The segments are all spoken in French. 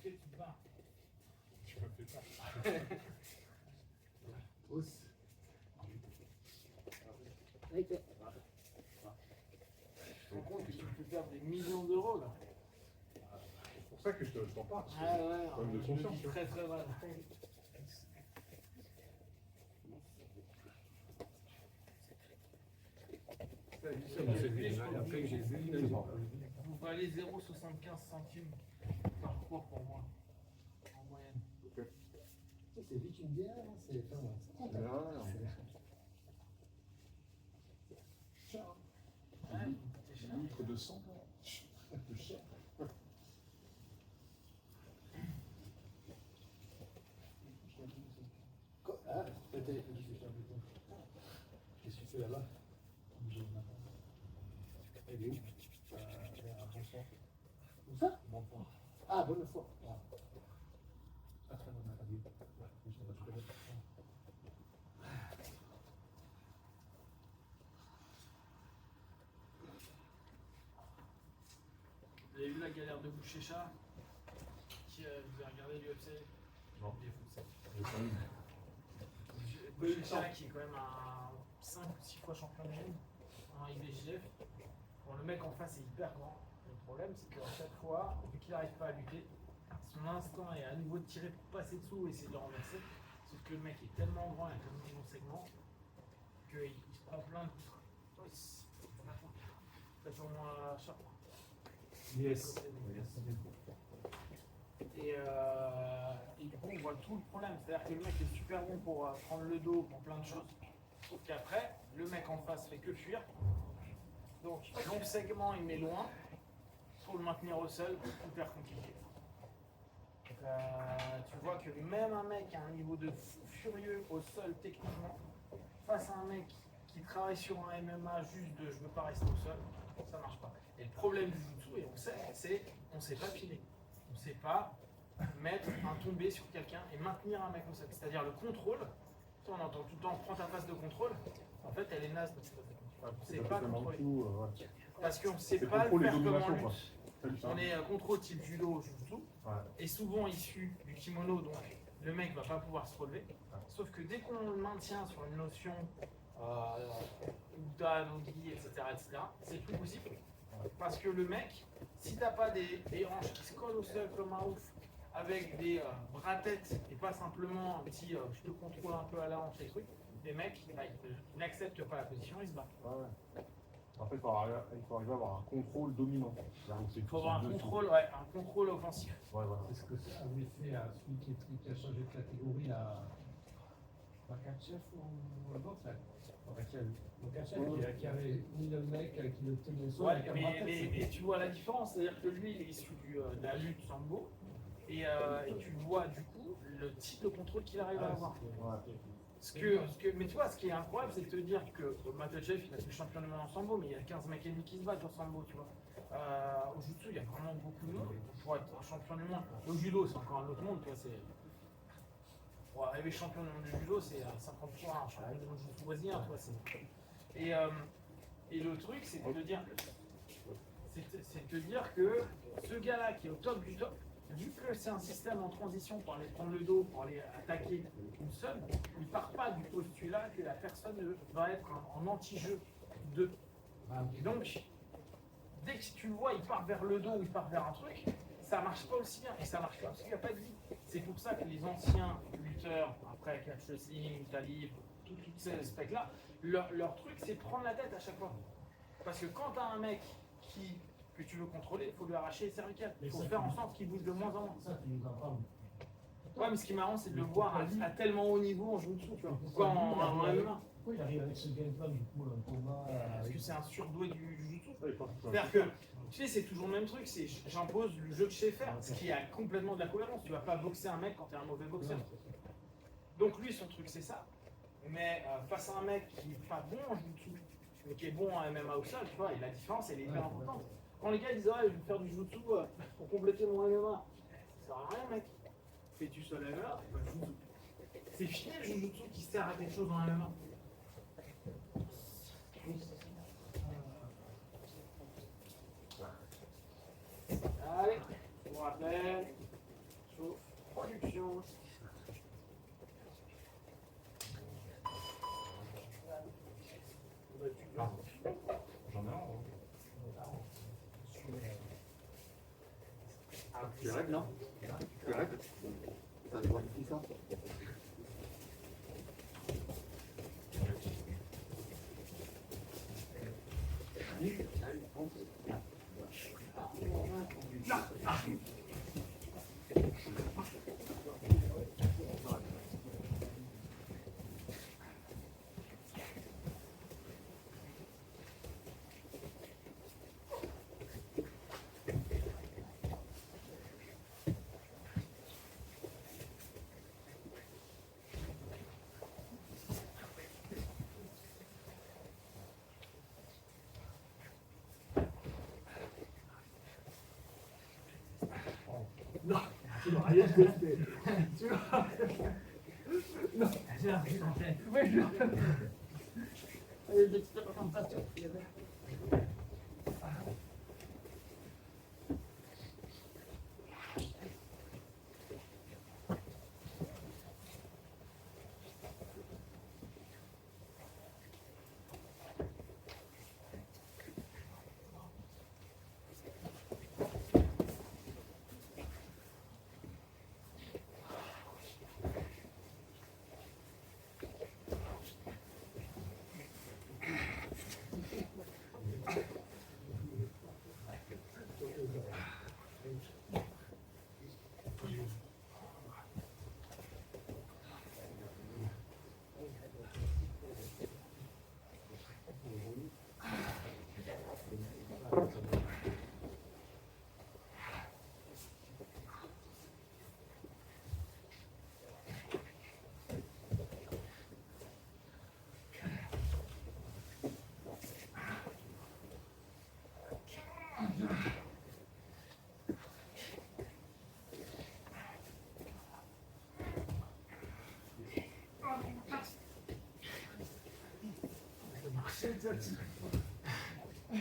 tu te bats. Tu me fais peur. Hausse. Tu te rends compte que tu peux perdre des millions d'euros là. C'est pour ça que je t'en parle. Ah ouais, Problème de je conscience. le vis très très mal. Après, j'ai Vous valez 0,75 centimes par cours pour moi, en moyenne. C'est vite une bière, hein, c'est pas mal. Ouais, c'est cher. litre de sang. C'est cher. Ah, peut-être. Qu'est-ce que tu fais là-bas? Elle est où? Vers Bonsoir. Où ça? Bonsoir. Ah, Bonnefoy. Ah, très bonne radio. Je connais. Vous avez vu la galère de Boucher-Chat? Qui vous avez regardé l'UFC? Non. Il est fou, ça. J'ai Boucher-Chat qui est quand même un 5 ou 6 fois champion du monde en IBJF. Bon, le mec en face est hyper grand. Le problème, c'est qu'à chaque fois, vu qu'il n'arrive pas à lutter, son instinct est à nouveau de tirer pour passer dessous et essayer de le renverser. Sauf que le mec est tellement grand et a tellement de longs segments qu'il se prend plein de coups. Faites au moins chaque fois. Yes. Et du coup, on voit tout le problème. C'est-à-dire que le mec est super bon pour prendre le dos, pour plein de choses. Sauf qu'après, le mec en face fait que fuir. Donc, long segment, il met loin. Pour le maintenir au sol, hyper compliqué. Tu vois que même un mec à un niveau de fou furieux au sol techniquement, face à un mec qui travaille sur un MMA juste de je veux pas rester au sol, ça marche pas. Et le problème du jiu-jitsu, et on sait, c'est on sait pas piler. On sait pas mettre un tombé sur quelqu'un et maintenir un mec au sol. C'est-à-dire le contrôle, on entend tout le temps prends ta phase de contrôle, en fait elle est naze notre phase de contrôle. On sait pas contrôler. Parce qu'on sait pas le faire comme en lutte. On est contrôle type judo, jiu-jitsu, et souvent issu du kimono, donc le mec va pas pouvoir se relever. Sauf que dès qu'on le maintient sur une notion Uda, Nogi, etc., c'est plus possible. Parce que le mec, si t'as pas des hanches qui se collent au sol comme un ouf, avec des bras-têtes et pas simplement un petit je te contrôle un peu à la hanche et trucs, les mecs, bah, ils n'acceptent pas la position, ils se battent. En fait, il faut arriver à avoir un contrôle dominant. Il faut avoir un contrôle offensif. Ouais, voilà. C'est ce que ça avait fait à celui qui a changé de catégorie à Makachev ou boxe là. Makachev qui avait mis le mec qui le tenait au sol. Ouais, mais tu vois la différence, c'est-à-dire que lui, il est issu de la lutte sambo, et tu vois du coup le type de contrôle qu'il arrive à avoir. Mais tu vois, ce qui est incroyable, c'est de te dire que Makachev, il a fait champion du monde en sambo, mais il y a 15 mecs et demi qui se battent en sambo, tu vois. Au jiu-jitsu, il y a vraiment beaucoup de monde pour être un champion du monde. Au judo, c'est encore un autre monde, tu vois. Pour arriver champion du monde du judo, c'est 50 fois un champion du monde du jiu-jitsu brésilien, tu vois. Et le truc, c'est de te dire que ce gars-là qui est au top du top, vu que c'est un système en transition pour aller prendre le dos, pour aller attaquer une seule, il ne part pas du postulat que la personne va être en anti-jeu d'eux. Et donc, dès que tu le vois, il part vers le dos ou il part vers un truc, ça marche pas aussi bien. Et ça marche pas parce qu'il n'y a pas de vie. C'est pour ça que les anciens lutteurs, après catch wrestling, talib, tous ces specs-là, leur truc, c'est prendre la tête à chaque fois. Parce que quand tu as un mec que tu veux contrôler, il faut lui arracher les cervicales. Il faut faire en sorte qu'il bouge de moins en moins. Ça, tu nous en parles. Ouais, mais ce qui est marrant, c'est de le voir à tellement haut niveau en jiu-jitsu, tu vois. Pourquoi en MMA? Pourquoi il arrive avec ce game-plan du coup, un combat Parce que c'est un surdoué du jiu-jitsu. C'est-à-dire que, tu sais, c'est toujours le même truc, c'est j'impose le jeu que je sais faire, ce qui a complètement de la cohérence. Tu vas pas boxer un mec quand tu es un mauvais boxeur. Donc lui, son truc, c'est ça. Mais face à un mec qui n'est pas bon en jiu-jitsu, mais qui est bon en MMA au sol, tu vois, et la différence, elle est hyper importante. Quand les gars disent, ouais, je vais faire du jiu-jitsu pour compléter mon MMA, ça sert à rien, mec. Fais du sol MMA, pas de jiu-jitsu. C'est fini le jiu-jitsu qui sert à quelque chose en MMA. Allez, je vous rappelle. Sauf production. J'en ai un. Tu règles, non? Tu règles? T'as voir qui ça? Non, tu vas rien tester. Tu vas. Non, j'ai un truc en tête. Oui, je. Allez, d'expérimentation.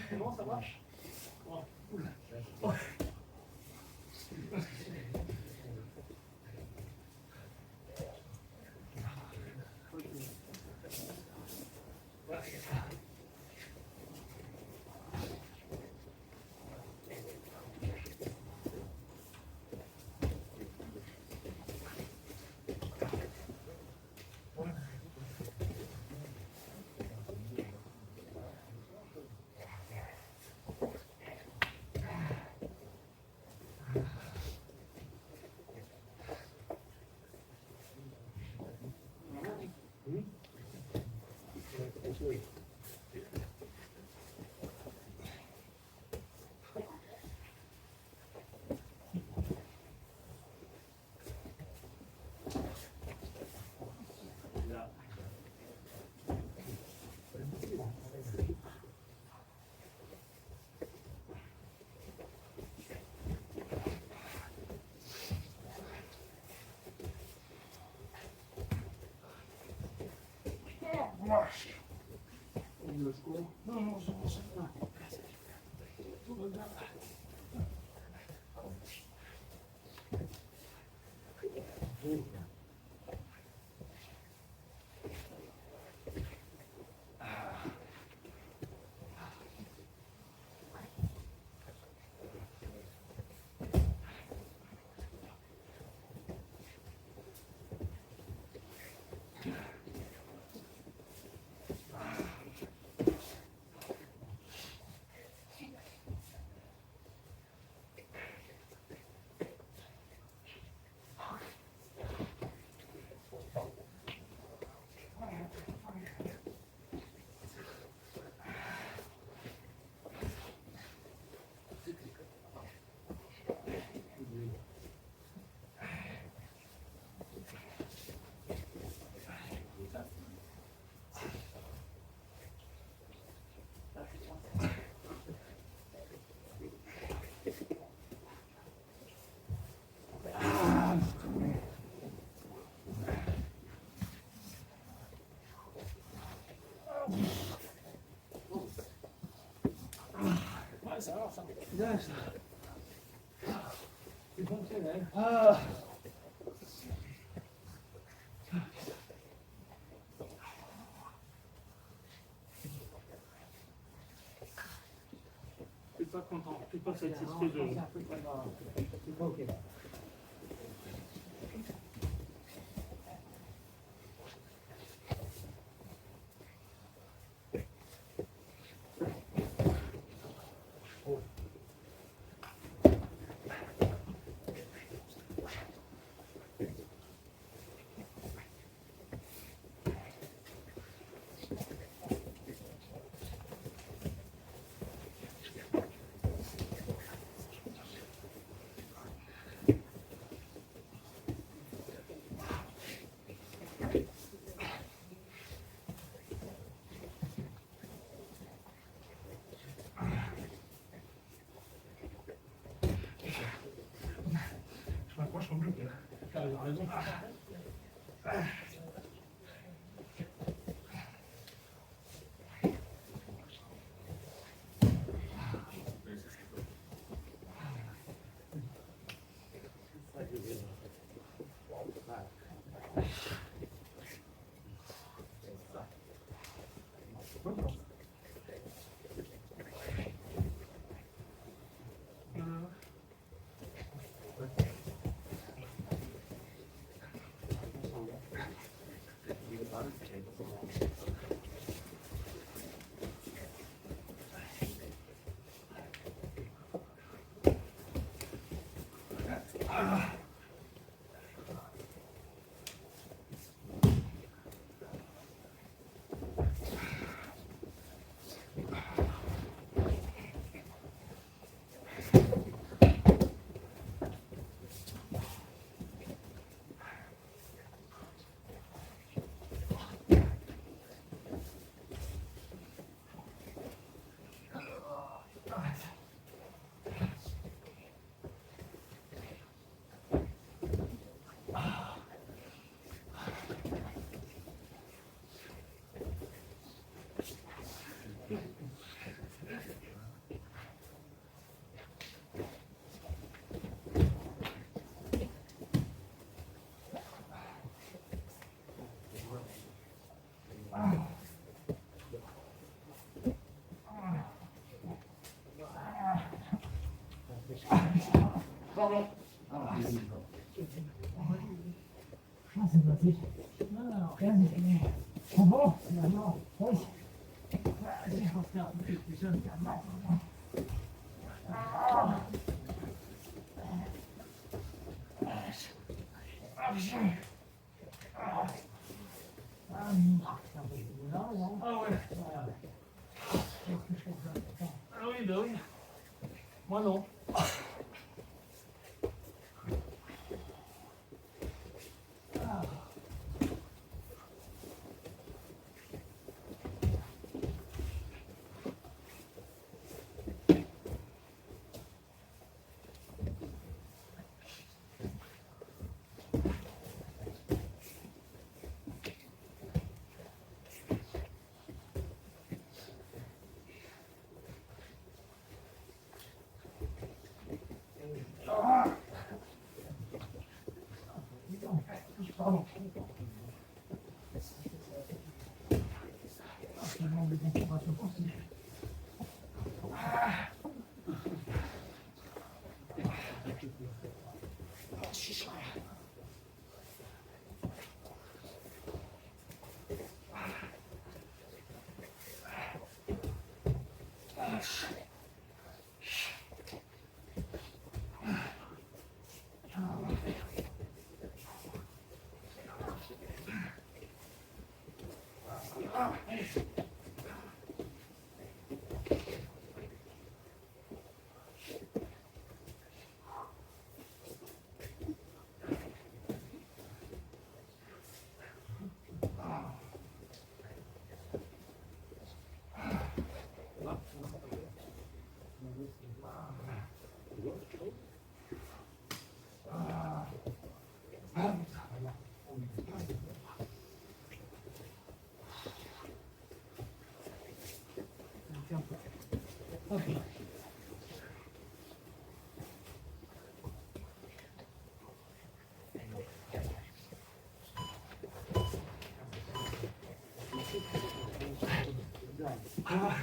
Comment ça marche? Oh. Oh. Le secours. Non, non, c'est pour ça. Tout va bien. Ouais, ça va, ça. Bien, ça. C'est fonctionnel. Ah. Je suis pas satisfait de. C'est pas ok. Je m'accroche au bloc là. T'as raison. Pardon. Ah, c'est parti. Non, rien n'est fini. Oh bon, finalement, oui. Je vais faire un peu plus jeune. Ah ouais. Ah oui, bah oui. Moi non. Pardon. Finalement, des configurations possibles. Okay. Ah.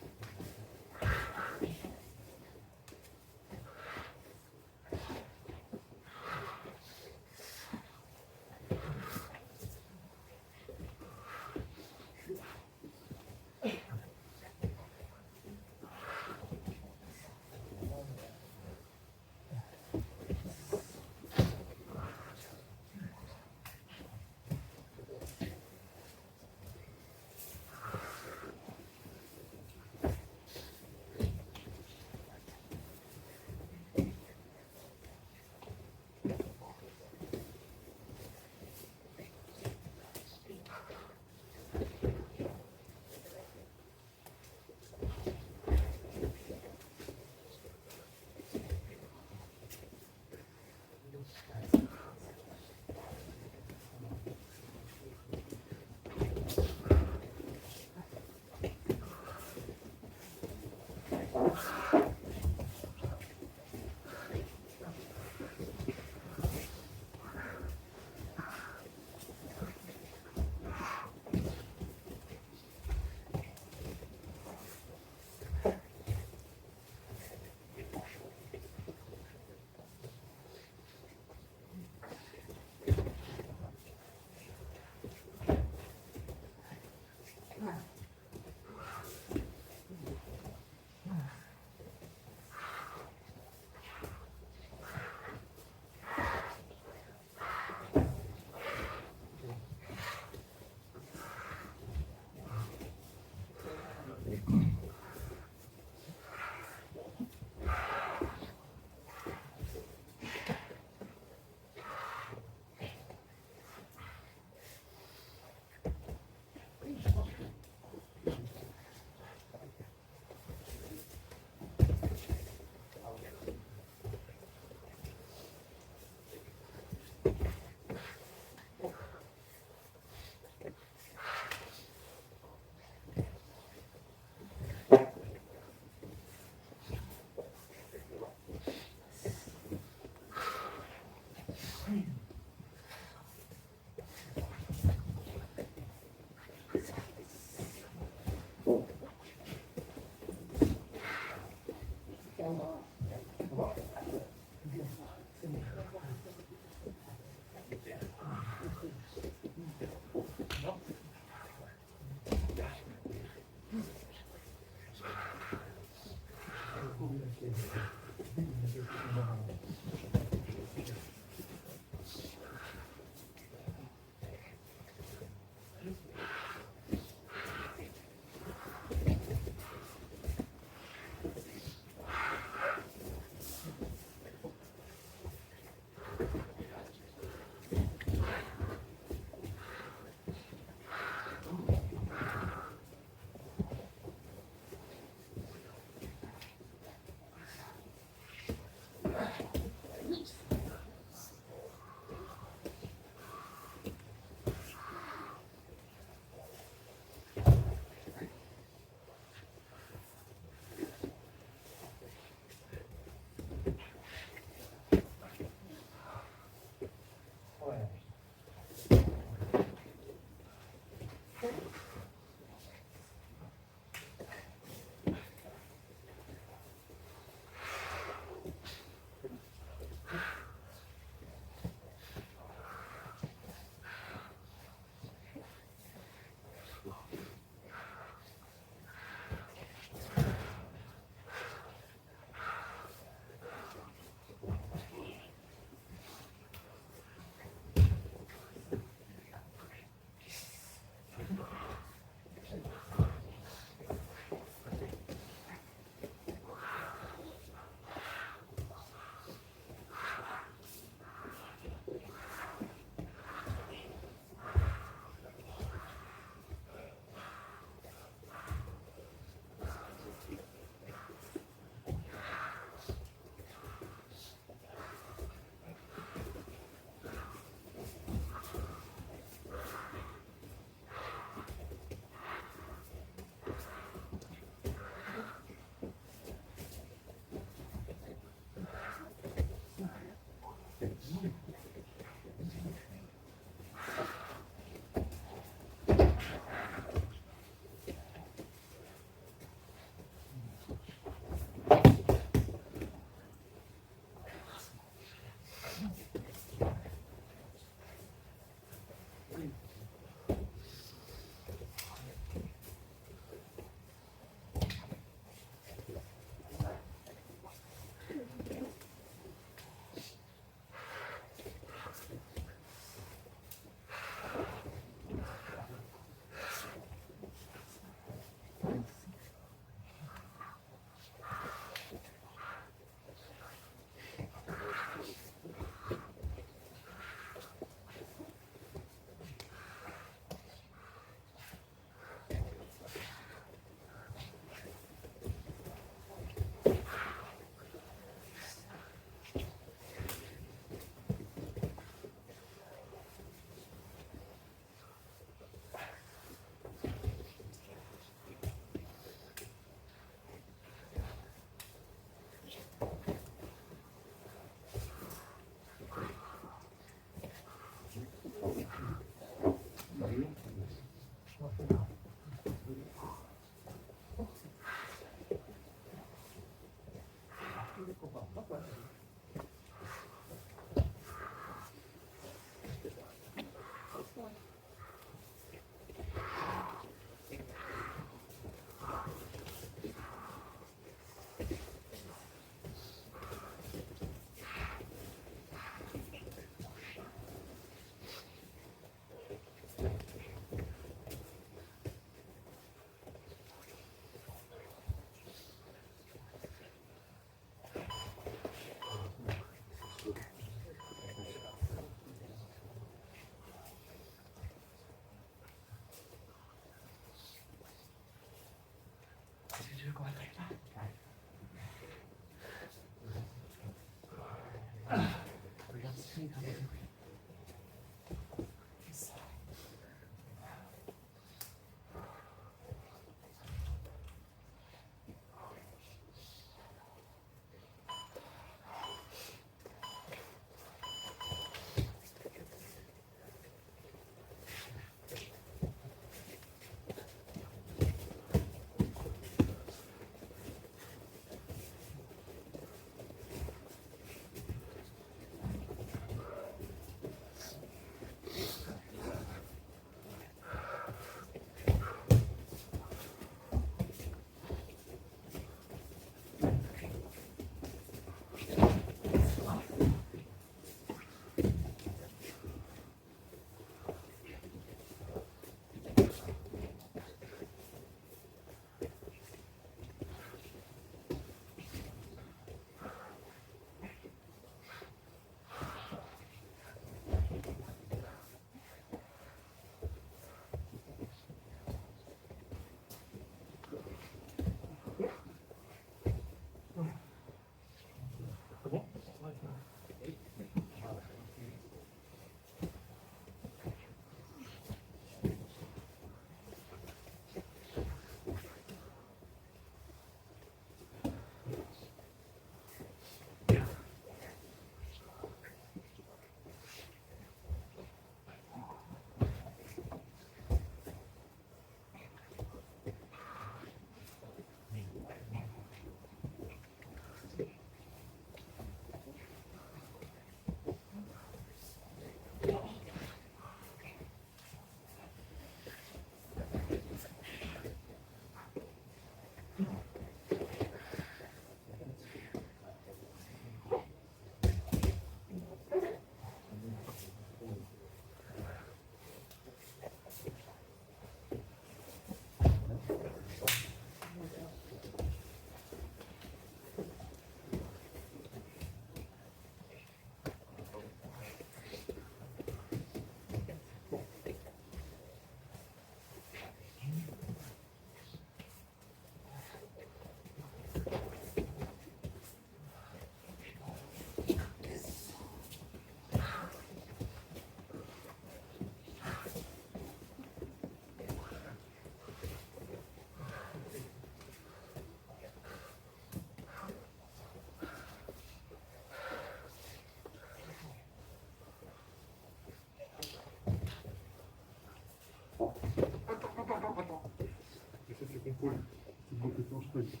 truc.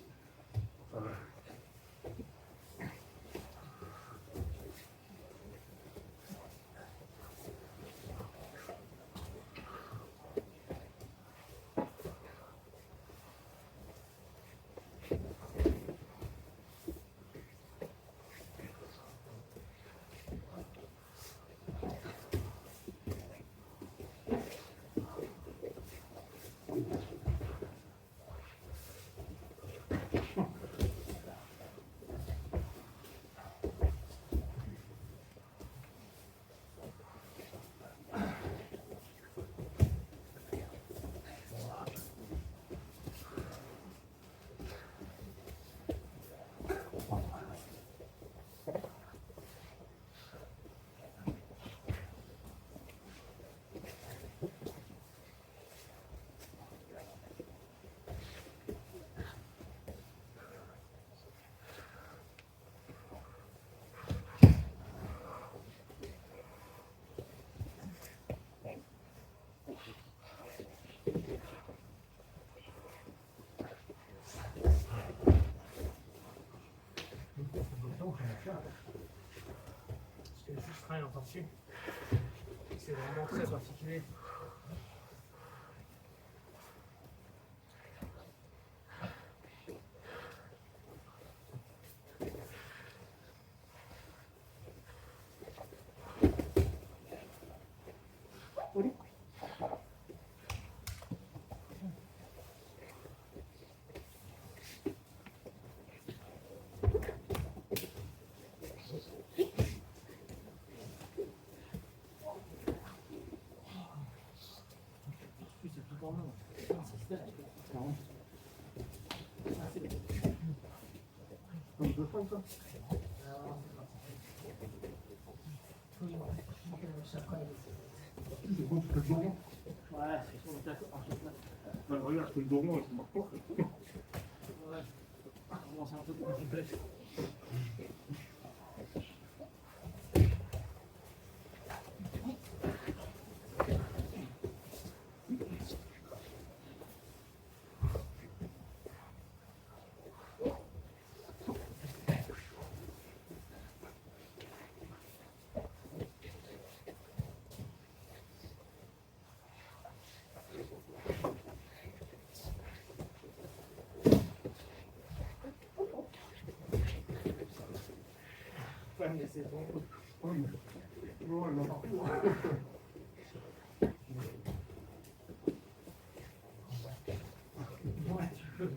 Voilà. Parce que juste rien encore dessus. C'est vraiment très particulier. C'est bon, tu fais le doron. Ouais, c'est bon, d'accord. Ben, regarde, je fais le doron, ça marche pas. Ouais. Bon, c'est un peu plus complexe. Ouais, mais c'est bon. Oui. Non, non. Ouais, tu peux.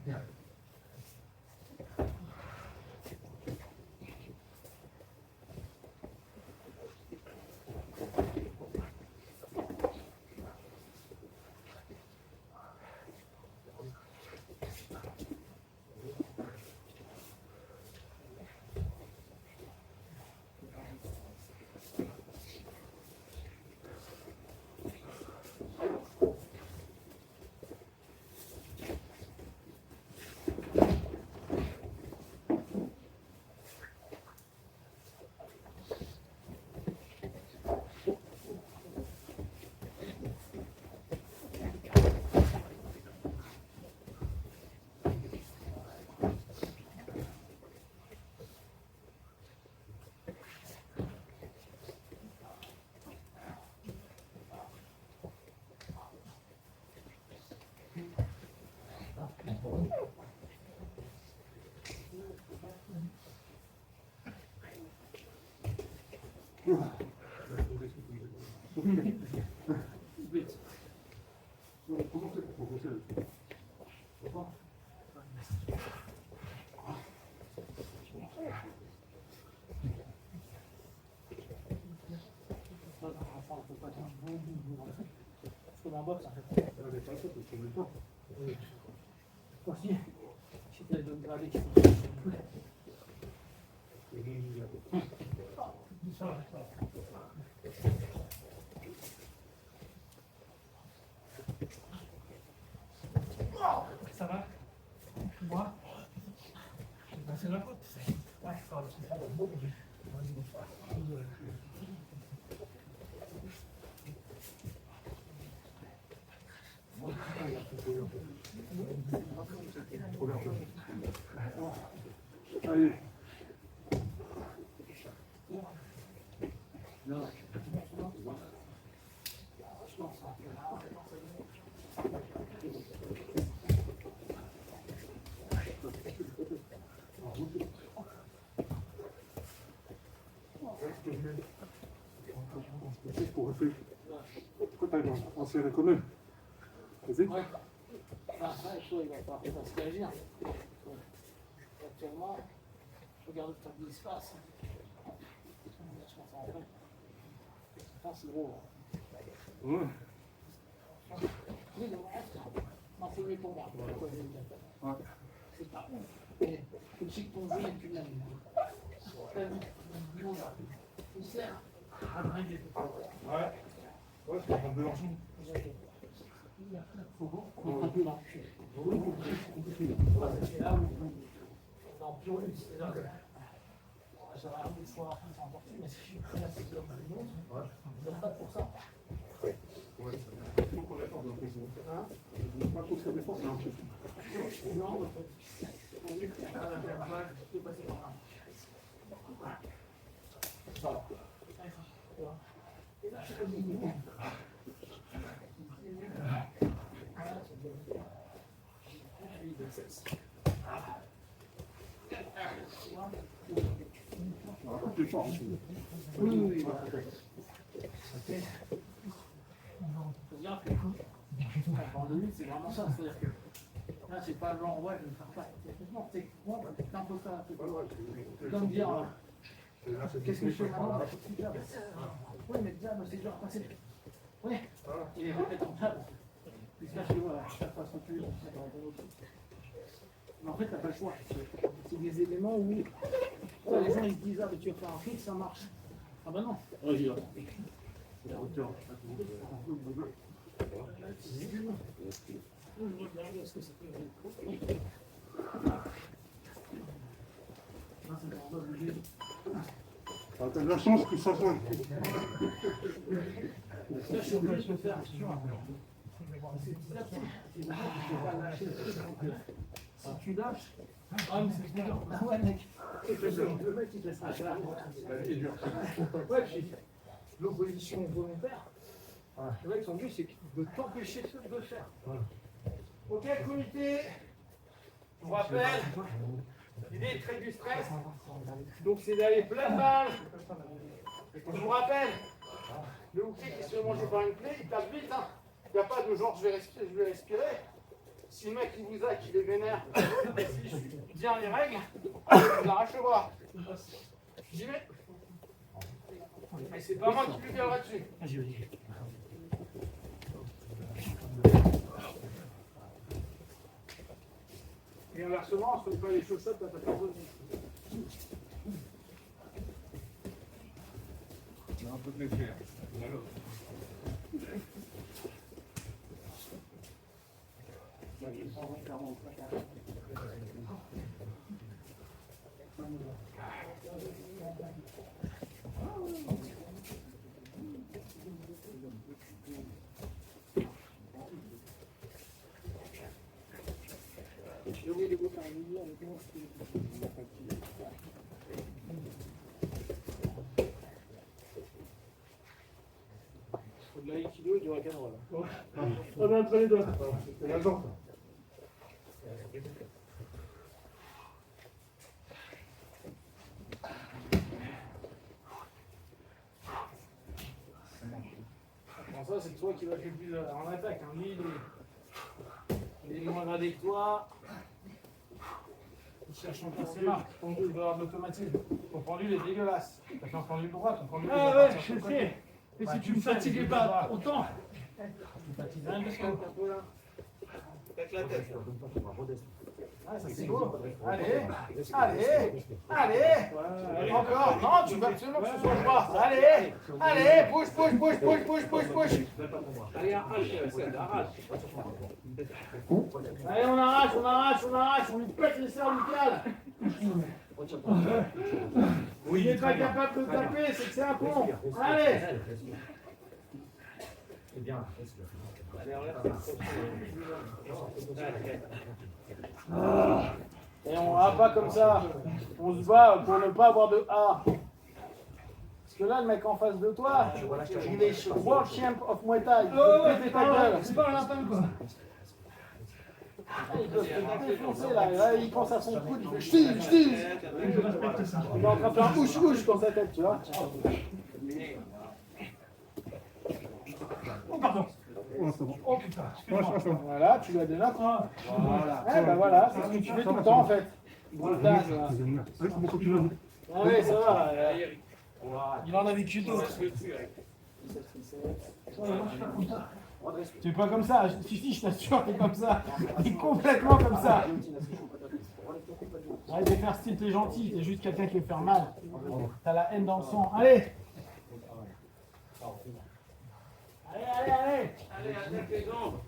Vite. Comment c'est pour commencer là-dessus? Comme un box en fait. Avec ça, c'est sur le temps. Oui. Aussi, si tu as donné gravé qui sont ça va? Moi? C'est la faute. Ouais, ça va. Regarde. Allez. Pourquoi t'as ancien économe? Vas-y. Ouais. Après, il va pas se réagir. Actuellement, je regarde le temps qui se passe. C'est gros. Ouais. Non, c'est mieux pour moi. Ouais. C'est pas ouf. Mais je sais que ton jeu est plus même. Tu sais, Ouais. Ouais, c'est un peu lent. faut un peu lâcher. C'est là où dans Pio, c'est-à-dire que j'avais un peu de fois c'est emporté, mais si je suis prêt à ce genre de monde, je ne pas pour ça. Ouais, il faut qu'on attende un peu. Hein? Pas trop de défense, là, un peu. Non, on peut passer par là. Voilà. Et là, je fais le mouvement. Oui. C'est-à-dire que en 2000, c'est vraiment ça. C'est-à-dire que là, c'est pas genre, ouais, je ne vais faire pas. Techniquement, c'est un peu ça. C'est comme dire, qu'est-ce que je fais maintenant? Oui, mais déjà, c'est déjà passé. Oui, il est peut-être rentable. Puisque je vois, je ne pas plus. Mais en fait, tu n'as pas le choix. C'est des éléments où les gens ils se disent, ah, mais tu vas faire un clic, ça marche. Ah bah non. Vas-y, c'est la hauteur. Je regarde ce que ça peut être. Non, c'est pas obligé. T'as de la chance que ça soit. Là, je suis obligé de le faire. C'est petit à petit. Tu peux pas lâcher le truc. Si tu lâches, ah, mais c'est dur. Ah ouais, mec. Le mec, il te laisse lâcher la ouais, puis l'opposition volontaire. Le mec, son but, c'est de t'empêcher de le faire. Ok, comité. Je vous rappelle, l'idée de créer du stress. Donc, c'est d'aller plein balle. Je vous rappelle, le hooker qui se fait manger par une clé, il tape vite. Hein. Il n'y a pas de genre, je vais respirer. Si le mec, il vous a, qu'il est vénère, si je suis bien les règles, je l'arrache le bras. J'y vais. Et c'est pas moi qui lui viendra dessus. Et inversement, on ne se fait pas les chaussettes, t'as pas besoin. On a un peu de l'effet. De l'aïkido et du rock'n'roll. On est entre les deux. C'est la jambe. Bon, ça, c'est toi qui vas le plus en attaque. Hein. Lui, il est moins gradé que toi. Il cherche encore ses marques. Ton jeu, il doit avoir de l'automatisme. Ton pendu, il est dégueulasse. T'as fait un pendu droit, ton pendu, Ah ouais, je sais. Et si tu me fatiguais pas autant. Tu fatigues rien du tout. Avec la tête. Ah, ça c'est beau. Allez, encore. Non, tu veux absolument que ce soit droit. Allez, bouge. Allez, arrache. Allez, on arrache, on lui pète les cervicales. Il n'est pas capable de taper, c'est que c'est un con. Allez. C'est bien. va pas comme ça. On se bat pour ne pas avoir de A. Parce que là, le mec en face de toi, il est World Champ of Muay Thai. Il peut péter ta gueule. C'est pas un lapin, quoi. Il peut te défoncer là. Là, il pense à son coude. Il fait ch'ti, ch'ti. Je respecte ça. Il est en train de faire ouche-ouche dans sa tête, tu vois. Oh, pardon. Ouais, c'est bon. Oh, putain. Ouais, c'est bon. Voilà, tu lui as donné un coup. Voilà. Ouais, bah voilà, c'est ce que tu fais tout le temps en fait. Brutasse, là. C'est génial. Allez, c'est bon, continue. Ah oui, ça va. Il en a vécu d'autres. T'es pas comme ça, si, je t'assure, t'es comme ça. T'es complètement comme ça. Arrête de faire style, t'es gentil, t'es juste quelqu'un qui veut faire mal. T'as la haine dans le sang. Allez! Allez! Allez, attaque les jambes.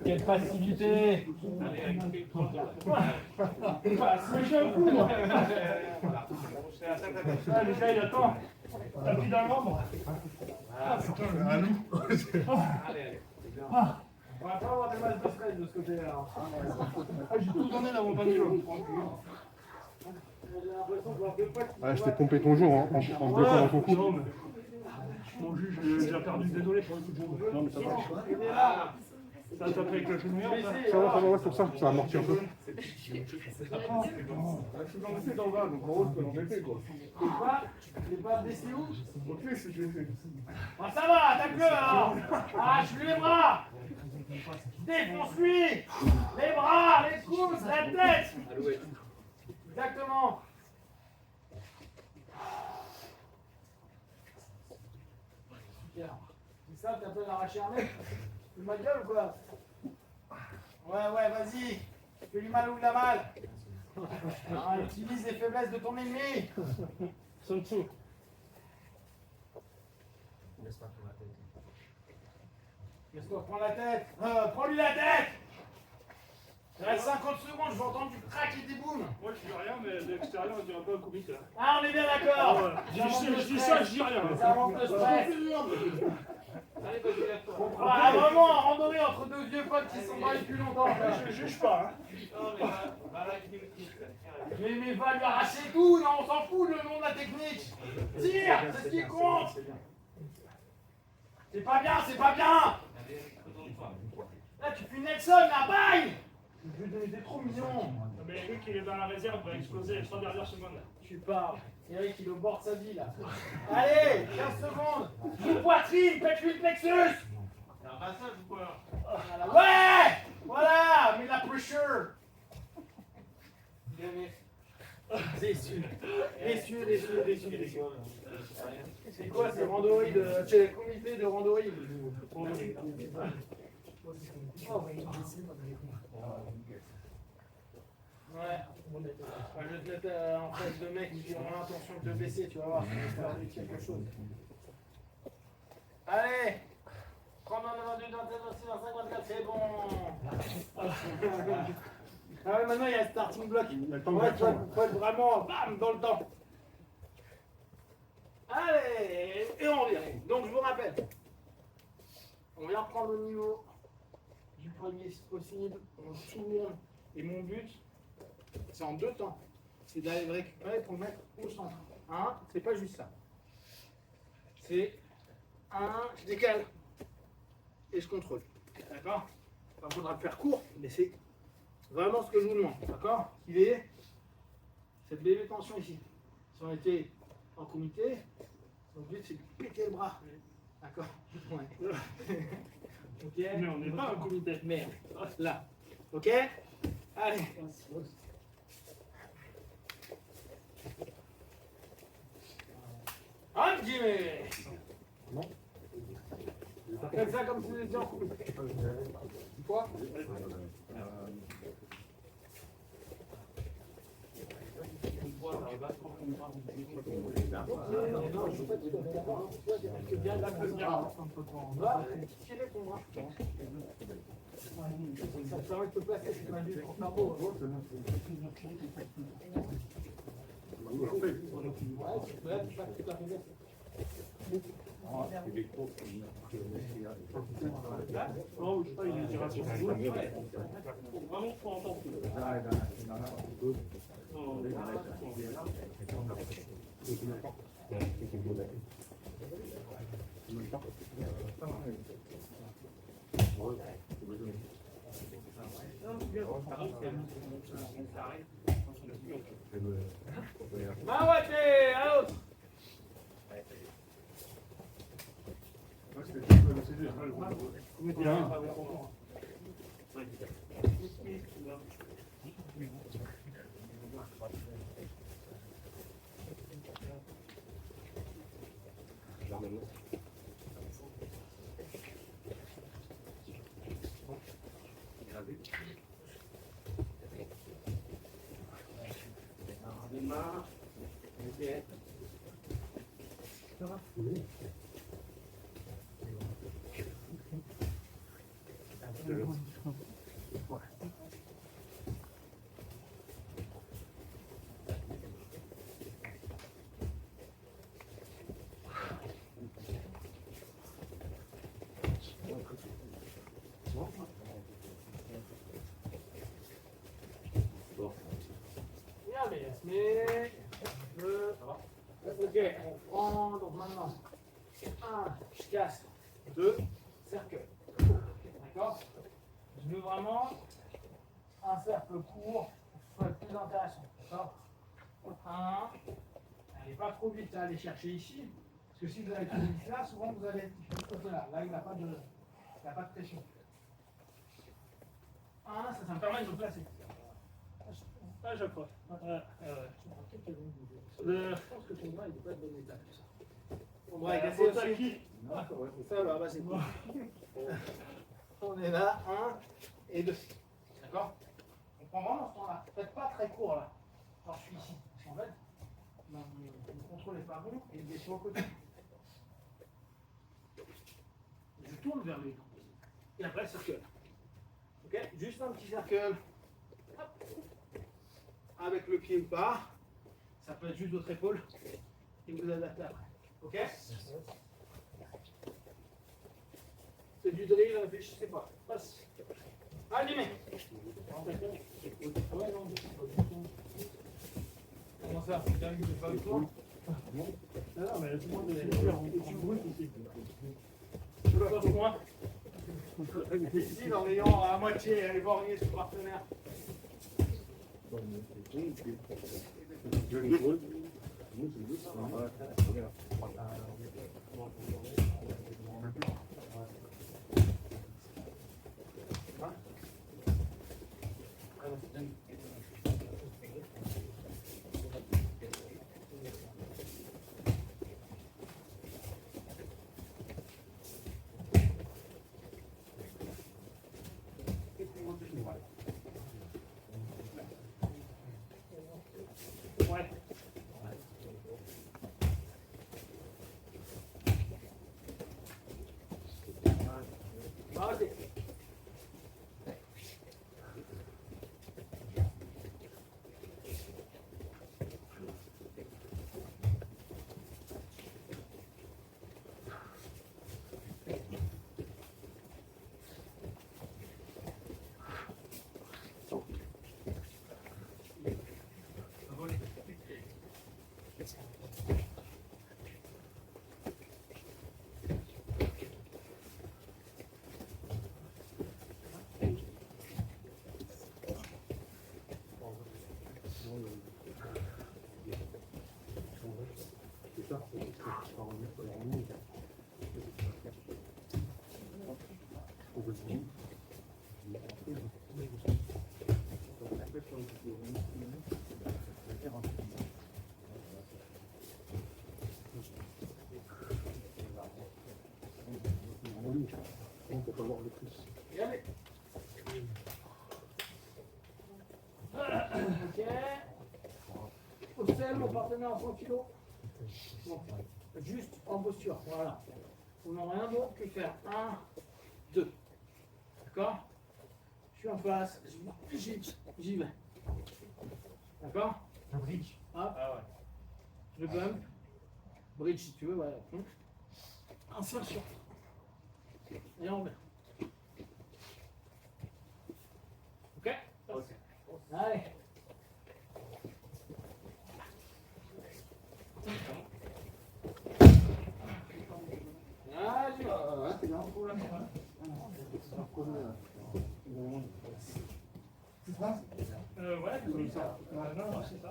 Quelle passivité! Allez, avec les jambes. C'est un coup, moi! Ah, le gars, il attend. Tapis dans l'ombre. Ah, putain, le À nous. Allez. On va pas avoir des masses de stress de ce côté-là. Ah, j'ai tout donné dans mon panier. Ah, je t'ai pompé ton jour hein, en bloquant dans ton cou. Non, mais mon juge, j'ai déjà perdu, désolé pour le coup de jambe. Non, mais ça va. Ça a tapé avec la genouillère, ça. Ça va, ouais, c'est pour ça. Ça a amorti un peu. Je suis dans le fait d'en bas, donc en haut, je peux l'embêter, quoi. T'es pas blessé où? Ok, c'est je l'ai fait. Ah, ça va, attaque-le alors! Arrache-lui les bras! Défonce-lui! Les bras, les coudes, la tête! Exactement! Super. C'est ça, t'appelles arracher un mec? Tu ma gueule ou quoi? Ouais, vas-y! Fais-lui mal où il a mal! Ah, utilise les faiblesses de ton ennemi! Sun Tzu. Laisse-toi prendre la tête! Prends-lui la tête! Il reste 50 secondes, je vais entendre du crack et des booms! Moi, je dis rien, mais de l'extérieur, on dirait pas un comité. Ah, on est bien d'accord! Je dis ça, je dis rien. Ça manque de stress! Allez, vas-y, lève-toi. Ah, vraiment, un randonnée entre deux vieux potes qui sont mariés depuis longtemps! Je juge pas, hein. Non, mais va là, il est Mais va lui arracher tout! Non, on s'en fout le nom de la technique! Tire! C'est ce qui compte! C'est pas bien, c'est pas bien! Là, tu fais Nelson, là, bang! T'es trop mignon! Mais Eric, il est dans la réserve, il va exploser les 3 dernières secondes. Tu parles. Eric, il est au bord de sa vie, là. Allez, 15 secondes! Une poitrine, pète-lui le plexus! C'est un massage ou quoi? Voilà. Ouais! Voilà! Mets la pressure! Déçu. C'est quoi ces randoïdes? C'est les comités de randoïdes. Ouais. Je vais te mettre en face de mecs qui ont l'intention de te blesser, tu vas voir, tu vas faire quelque chose. Allez! 32, 22, 27, 26, 25, 24, c'est bon! Ah ouais, maintenant il y a le starting block. Ouais, faut être vraiment bam dans le temps. Allez! Et on revient. Donc je vous rappelle, on vient prendre le niveau du premier si possible. On tourne. Et mon but, c'est en 2 temps. C'est d'aller le récupérer pour le mettre au centre. C'est pas juste ça. C'est je décale et je contrôle. D'accord? Il faudra le faire court, mais c'est vraiment ce que je vous demande. D'accord? Il est cette bébé tension ici. Si on était en comité, le but c'est de péter le bras. D'accord? Ouais. Ok? Mais on n'est pas un comité. Merde. Là. Ok? Allez. Un guillemets. Faites ça comme si vous étiez en couple. Quoi? Va tirer ton bras. Ça te permet de te placer sur la vue pour faire beau. Ouais, tu peux être pas tout à fait. Non, je sais pas, il dira sur vous. Vraiment, faut entendre. Mawate, à l'autre. Bien, mais deux. Ok, on prend donc maintenant un, je casse, deux, cercle. D'accord? Je veux vraiment un cercle court pour que ce soit le plus intéressant. D'accord? Un, allez pas trop vite à aller chercher ici, parce que si vous allez trop vite là, souvent vous allez être de ce côté-là. Là, il n'y a pas de pression. Un, ça me permet de me placer. Ah, je crois. Je pense que ton bras il ne doit pas être bon état tout ça. Ton bras est cassé Faut aussi. taquer. Ça va, bah c'est bon. On est là, 1 et 2. D'accord? On prend vraiment ce temps-là. Faites pas très court là. Alors je suis ici. Parce qu'en fait, le contrôle n'est pas bon et il est sur le côté. Je tourne vers lui. Et après, cercle. Ok? Juste un petit cercle. Hop. Avec le pied ou pas. Ça peut être juste votre épaule. Et vous adaptez après. Ok? C'est du drill, réfléchissez pas. Passe. Allumez. Comment ça? C'est bien que j'ai pas eu le temps. Non, mais tout le monde est super. Tu brûles aussi. Toi, pour moi. Ici, en ayant à moitié éborgné ce partenaire. Ouais. Arrêtez. On peut pas voir le plus. Et allez. Ok. Observe mon partenaire en 100 kg. Bon. Juste en posture. Voilà. On n'a rien d'autre que faire 1, 2. D'accord? Je suis en face. J'y vais. D'accord? Un bridge. Hop. Ah ouais. Je bump. Bridge si tu veux, voilà. Insertion. Et on met. Ok? Allez. Ah, c'est bien. C'est ça? Ouais, c'est ça. Non, c'est ça.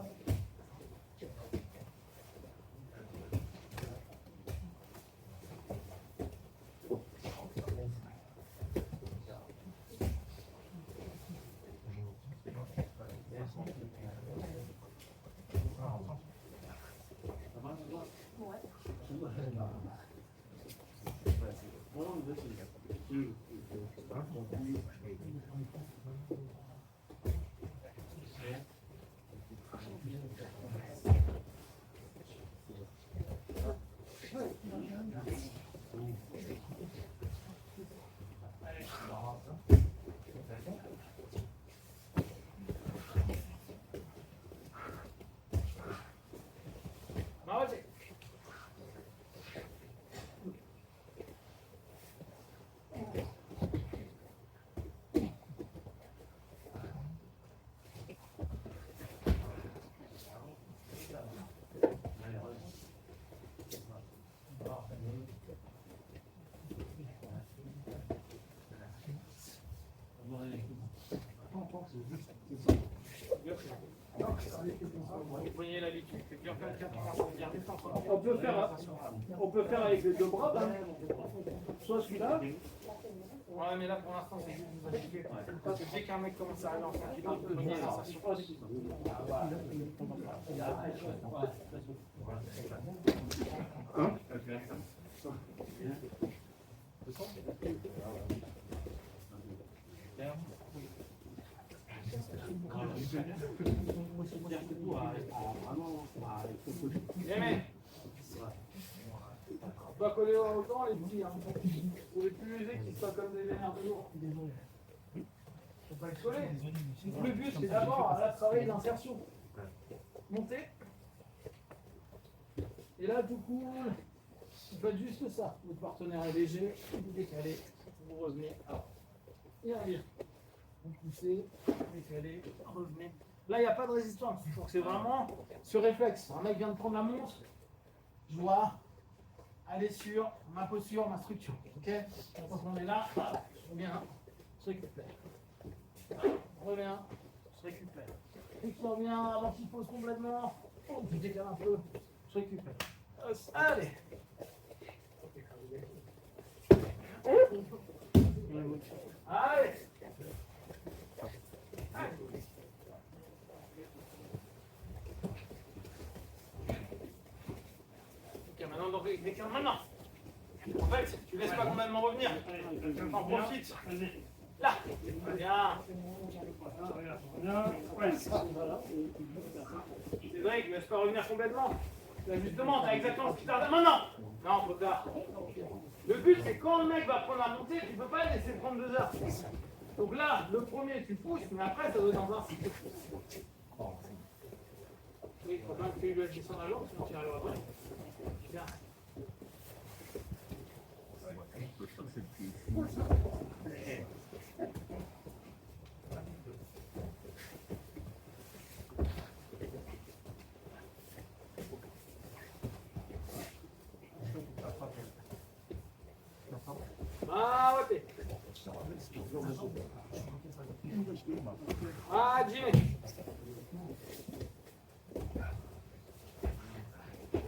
Vas-y. Vous voyez la liquide, c'est bien fait, On peut faire avec les deux bras, hein. Soit celui-là. Ouais, mais là pour l'instant c'est juste vous acheter. Parce que dès qu'un mec commence à aller en tranquille, on peut donner la sensation. Aimé. Pas coller autant les petits, hein. Pour les plus légers qui soient comme des vénères de lourd. Faut pas les coller. Le but c'est d'abord là travailler l'insertion. Monter. Et là du coup, vous faites juste ça. Votre partenaire est léger, vous décalez, vous revenez. Et arrière. Vous poussez, décalez, revenez. Là il n'y a pas de résistance. Donc c'est vraiment ce réflexe. Un mec vient de prendre la montre, je dois aller sur ma posture, ma structure. Ok? Quand on est là, je reviens, je récupère. On revient, je récupère. Et je reviens avant qu'il pose complètement. Je décale un peu, je récupère. Allez! Allez! Ok, maintenant, donc, décale maintenant. En fait, tu laisses pas complètement revenir. T'en profites. Là. Bien. C'est vrai qu'il ne laisse pas revenir complètement. Là, justement, t'as exactement ce qui tarde. Maintenant. Non, trop tard. Le but, c'est quand le mec va prendre la montée, tu ne peux pas le laisser prendre 2 heures. Donc là, le premier, tu pousses, mais après, ça doit être dans un cycle. Oui, il faut bien que tu lui laisses descendre à l'eau, sinon tu n'y arriveras pas. Bien. Ah, ouais. Ah, Jimmy.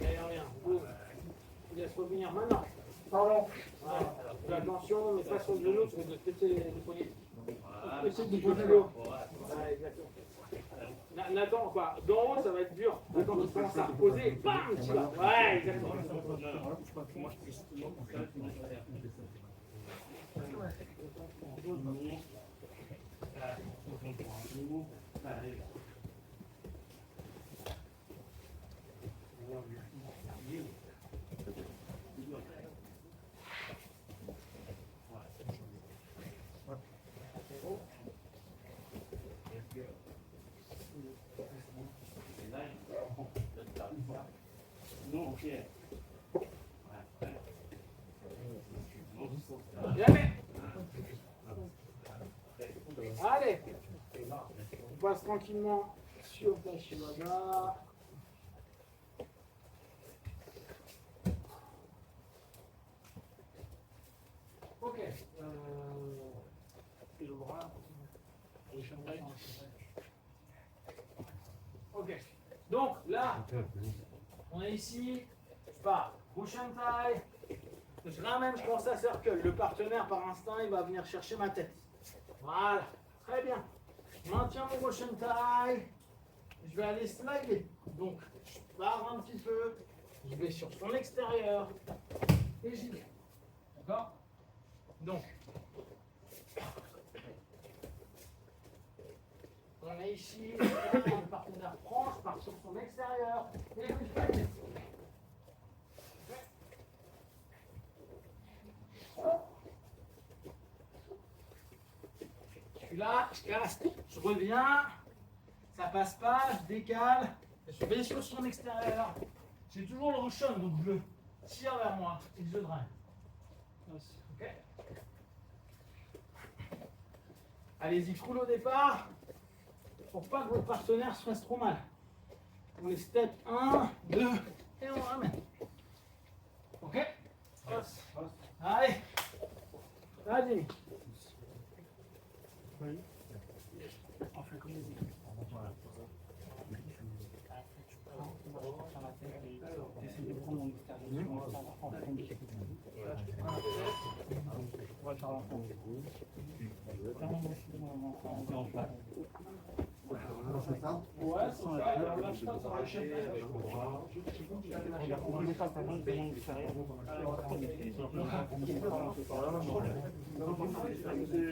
Allez, reviens. Boum. Laisse revenir maintenant. Pardon. Ouais. Fais attention, mais pas sur le genou, tu vas te péter les poignets. Essaye de poser le haut. Ouais, exactement. Nathan, quoi, d'en haut, ça va être dur. Nathan, tu commences à reposer, bam, tu vas. Ouais, exactement. passe tranquillement sur Tashiwada. Ok. Et le bras. Ok. Donc là, on est ici. Je pars. Bushantai. Je ramène, je pense à circle. Le partenaire, par instinct, il va venir chercher ma tête. Voilà. Très bien. Je maintiens mon Bushantai. Je vais aller slider. Donc, je pars un petit peu. Je vais sur son extérieur. Et j'y vais. D'accord? Donc, on est ici. Le partenaire prend. Je pars sur son extérieur. Et je vais. Je suis là, je casse, je reviens, ça passe pas, je décale, je vais sur son extérieur. J'ai toujours le rushon, donc je le tire vers moi et je draine. Ok. Allez-y, cool au départ, pour pas que votre partenaire se fasse trop mal. On est step 1, 2, et on ramène. Ok. Allez, vas-y. Oui. On fait comme les équipes. Essaye de prendre mon extérieur. On va faire la fin. C'est ça? Ouais, c'est ça. Alors là, je pense que ça va chercher.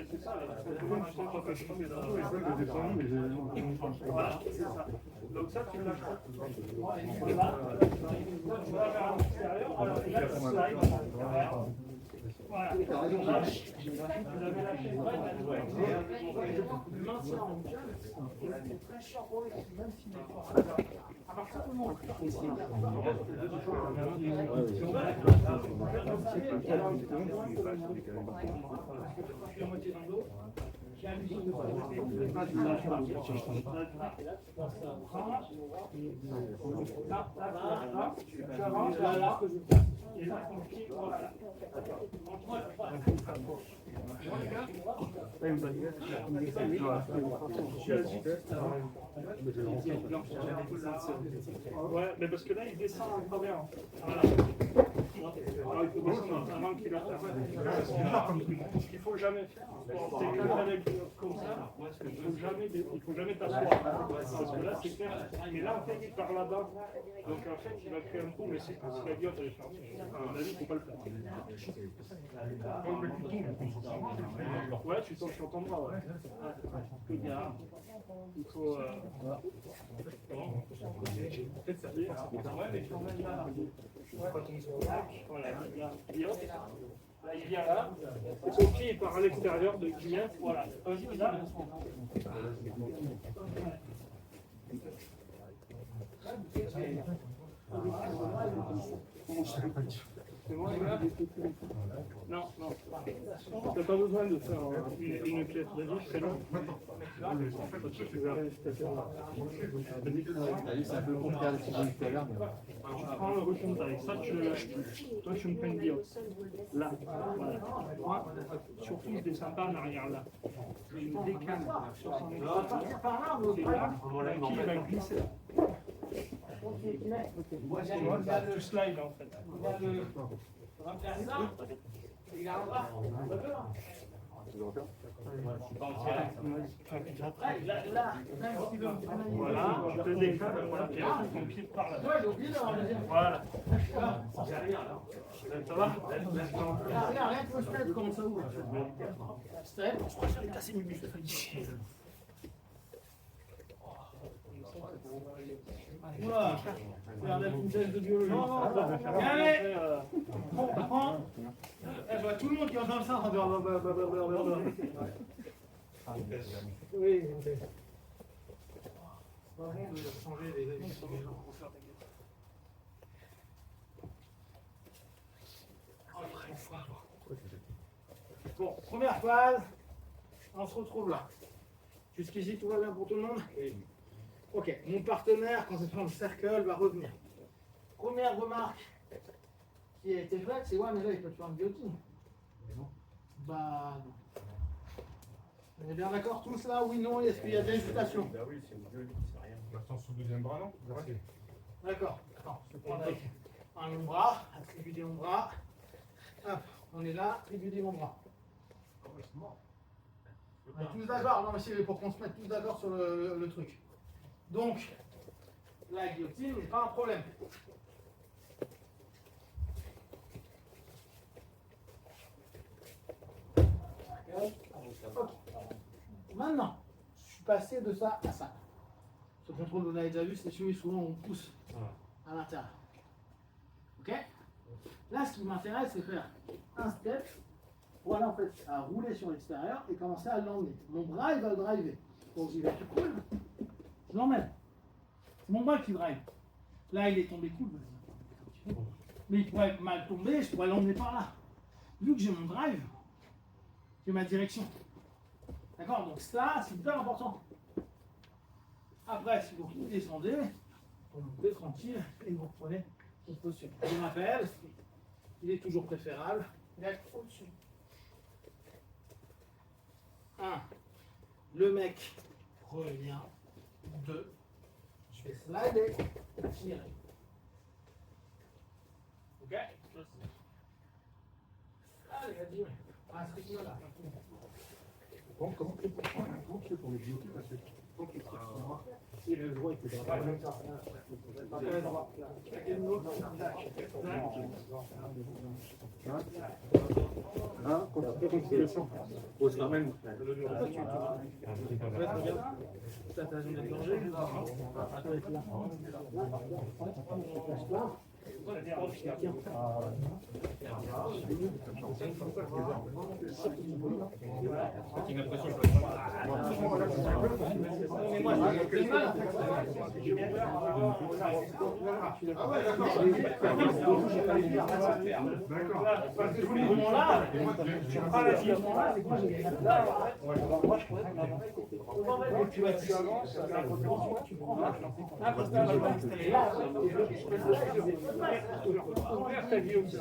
C'est ça, voilà, c'est ça. Donc ça, tu lâches pas. Là, tu vas vers l'extérieur, alors là, tu slides. Voilà, on lâche. Tu l'avais lâché. Le maintien en jeu, c'est très chiant pour lui, même s'il est fort. À partir du moment où ouais, mais parce que là, il descend en travers. Voilà. Alors, il faut descendre avant qu'il atteinte. Ce qu'il ne faut jamais faire, c'est que avec comme ça, il faut jamais t'asseoir. Parce que là, c'est clair. Mais là, en fait, il part là-bas. Donc, en fait, il va créer un coup, mais si la guillotine elle est fermée, à mon avis, il ne faut pas le faire. Ouais, tu tombes sur ton bras, ouais. Il faut. Peut-être ça vient. Voilà, là, il vient là. Et son pied part à l'extérieur de Guillet. Voilà. Vas-y, là. C'est bon, non, non. T'as pas besoin de faire une pièce. Vas-y, c'est long. C'est un peu compliqué à l'expliquer tout à l'heure, mais... Tu prends le ruchon de taille. Ça, toi, tu me fais une bio. Là, voilà. Moi, surtout, je descends pas en arrière là. Je me décale sur son extérieur. Et là, la quille va glisser là. Tu slides en fait. il a un bras. Voilà, je te décale, voilà, et là, ton pied par là. Voilà. Ça va? Rien que le step, comment ça ouvre. Step, je crois que j'avais cassé mes muscles. Oula, regardez une thèse de biologie. Allez, prends. Je vois tout le monde qui est en train de ça. Oui, ok. Pas bon de changer les habitudes des gens pour faire ta gueule. Bon, première phase, on se retrouve là. Jusqu'ici, tout va bien pour tout le monde? Ok, mon partenaire, quand c'est dans le cercle, va revenir. Première remarque qui a été faite, c'est ouais, mais là, il peut te faire une guillotine. Bah, non. On est bien d'accord tous là? Oui, non? Est-ce qu'il y a des hésitations? Bah oui, c'est au milieu, c'est rien. On attend sous le deuxième bras, non? D'accord. Attends, je vais prendre avec un long bras, attribut des longs bras. Hop, on est là, attribut des longs bras. On est tous d'accord? Non, mais c'est pour qu'on se mette tous d'accord sur le truc. Donc, la guillotine n'est pas un problème. Ok. Maintenant, je suis passé de ça à ça. Ce contrôle, vous l'avez déjà vu, c'est celui où souvent on pousse à l'intérieur. Ok? Là, ce qui m'intéresse, c'est faire un step pour aller en fait à rouler sur l'extérieur et commencer à l'emmener. Mon bras, il va le driver. Donc j'y vais tout cool. Je l'emmène. C'est mon bras qui drive. Là, il est tombé cool. Mais il pourrait mal tomber, je pourrais l'emmener par là. Vu que j'ai mon drive, j'ai ma direction. D'accord? Donc ça, c'est hyper important. Après, si vous descendez, vous montez tranquille et vous reprenez votre posture. Je rappelle, il est toujours préférable d'être au-dessus. 1. Le mec revient. 2. Je fais slider, tirer. Ok? Allez, vas-y. À ce rythme-là. Comment tu fais pour les guillotines? Parce que quand tu tires sur moi, Et le droit, il peut droit. quand tu fais le sang, on se ramène. Ça t'a jamais dérangé? Ta vie aussi,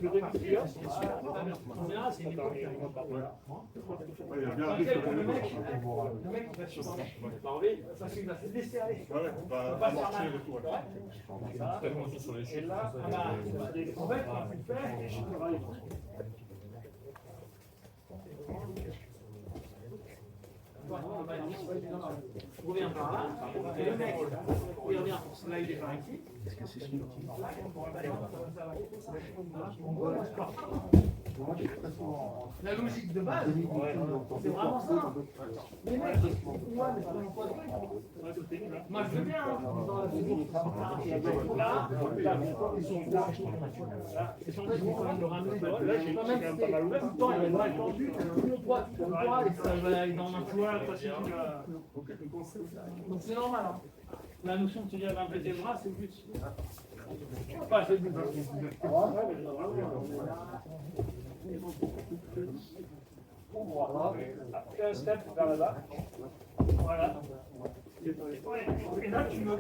le régulier. C'est une époque. Il a bien Le appris mec, il va sur parce qu'il va se laisser aller. pas marcher et tout. Et là, en fait, quand tu le fais, je reviens par là, et le mec, il revient pour slider par ici. Est-ce que c'est celui qui la logique de base, c'est vraiment ça. Les mecs, ouais, mais ça donne pas de truc. Moi, je veux bien, dans la physique. Là, ils sont là. Ils sont là, ils vont quand même le ramener. Là, j'ai quand même tout le temps, il est mal tendu. Tout le poids, et ça va aller dans un couloir. Donc, c'est normal. Hein. La notion de se dire, elle va me péter le bras, c'est le but. Enfin, c'est le but. Fais un step vers là-bas. Voilà. Et là, tu me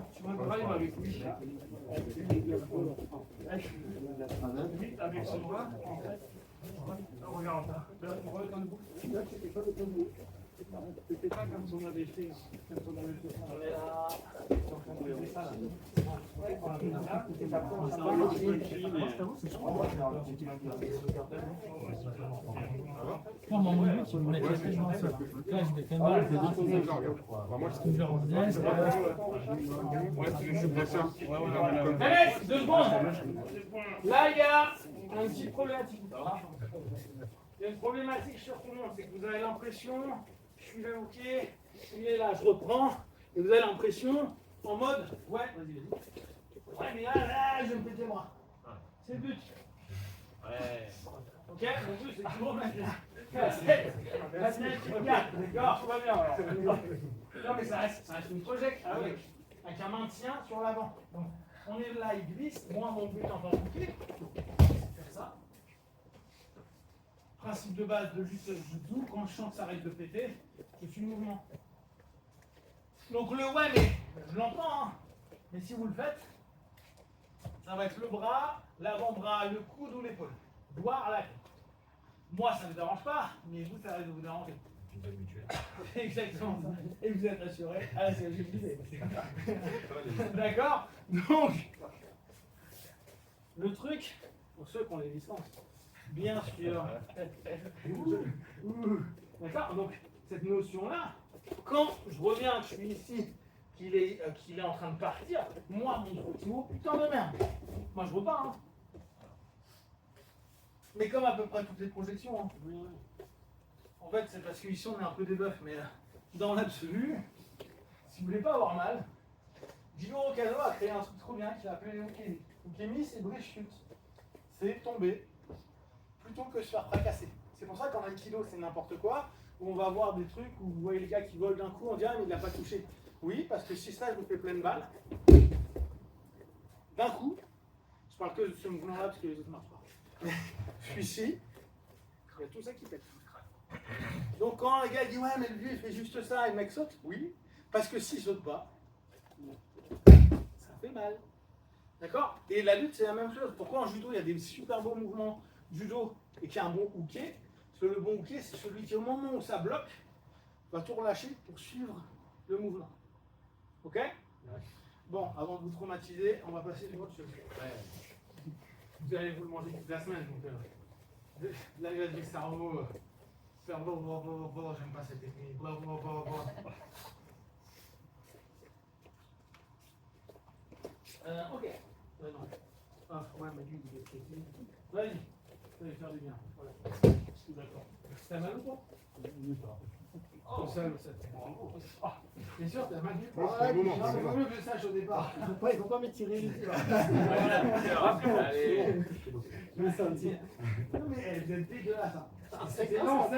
drives avec lui. Avec ce bras, en fait. Regarde là. C'était pas comme on avait fait. Moi, mon but, c'est de me mettre quasiment seul. Là, je me fais mal, je me dis, Allez, 2 secondes. Là, il y a une petite problématique. Il y a une problématique sur tout le monde, c'est que vous avez l'impression, je suis là, ok, il est là, je reprends, et vous avez l'impression, en mode, ouais, vas-y, vas-y. Ouais, mais là, je vais me péter moi. C'est le but. Ouais. Ok, mon but, c'est toujours mettre la tête, regarde, d'accord, tout va bien alors. Non, mais ça reste une project avec un maintien sur l'avant. Donc, on est là, il glisse, moi, mon but en tant que pied, c'est faire ça. Principe de base de lutte judo, quand je sens que ça arrête de péter, je suis le mouvement. Donc le ouais, mais je l'entends, hein. Mais si vous le faites, ça va être le bras, l'avant-bras, le coude ou l'épaule. Voire la tête. Moi, ça ne me dérange pas, mais vous, ça risque de vous déranger. Une bonne mutuelle. Exactement. Et vous êtes assuré à la CGPD. D'accord? Donc, le truc, pour ceux qui ont les licences, bien sûr. D'accord? Donc, cette notion-là, quand je reviens, que je suis ici, qu'il est en train de partir, moi, mon truc, c'est oh putain de merde. Moi, je repars. Hein. Mais comme à peu près toutes les projections. Hein. En fait, c'est parce qu'ici, on est un peu des bœufs, mais dans l'absolu, si vous voulez pas avoir mal, Jiro Kano a créé un truc trop bien qu'il a appelé Ukemi. Ukemi, c'est bridge chute. C'est tomber plutôt que se faire fracasser. C'est pour ça qu'en Aikido, c'est n'importe quoi, où on va voir des trucs où vous voyez les gars qui volent d'un coup, on dit ah, mais il l'a pas touché. Oui, parce que si ça, je vous fais pleine balle, d'un coup, je parle que de ce mouvement-là parce que les autres ne marchent pas. Mais celui-ci, il y a tout ça qui pète. Donc quand le gars dit ouais, mais le vieux il fait juste ça et le mec saute, oui, parce que s'il saute pas, ça fait mal. D'accord? Et la lutte, c'est la même chose. Pourquoi en judo, il y a des super beaux mouvements judo et qu'il y a un bon hooké? Parce que le bon hooké, c'est celui qui, au moment où ça bloque, va tout relâcher pour suivre le mouvement. Ok? Bon, avant de vous traumatiser, on va passer sur autre chose. Vous allez vous le manger toute la semaine. Donc, là, il va dire cerveau, faire blablabla, j'aime pas cette technique, blablabla. Ok. Non. Ah, ouais, mais lui, il est technique. Vas-y, ça va faire du bien. Voilà. Je suis d'accord. T'as mal ou quoi? Oh, ça, ah, bien sûr, t'as mal du tout. C'est le moment, Non, c'est c'est le pas moment. mieux que je sache au départ. Il faut pas m'étirer ici. Allez. Je me sentir. Non, mais vous êtes dégueulasse. Hein. C'est C'est non,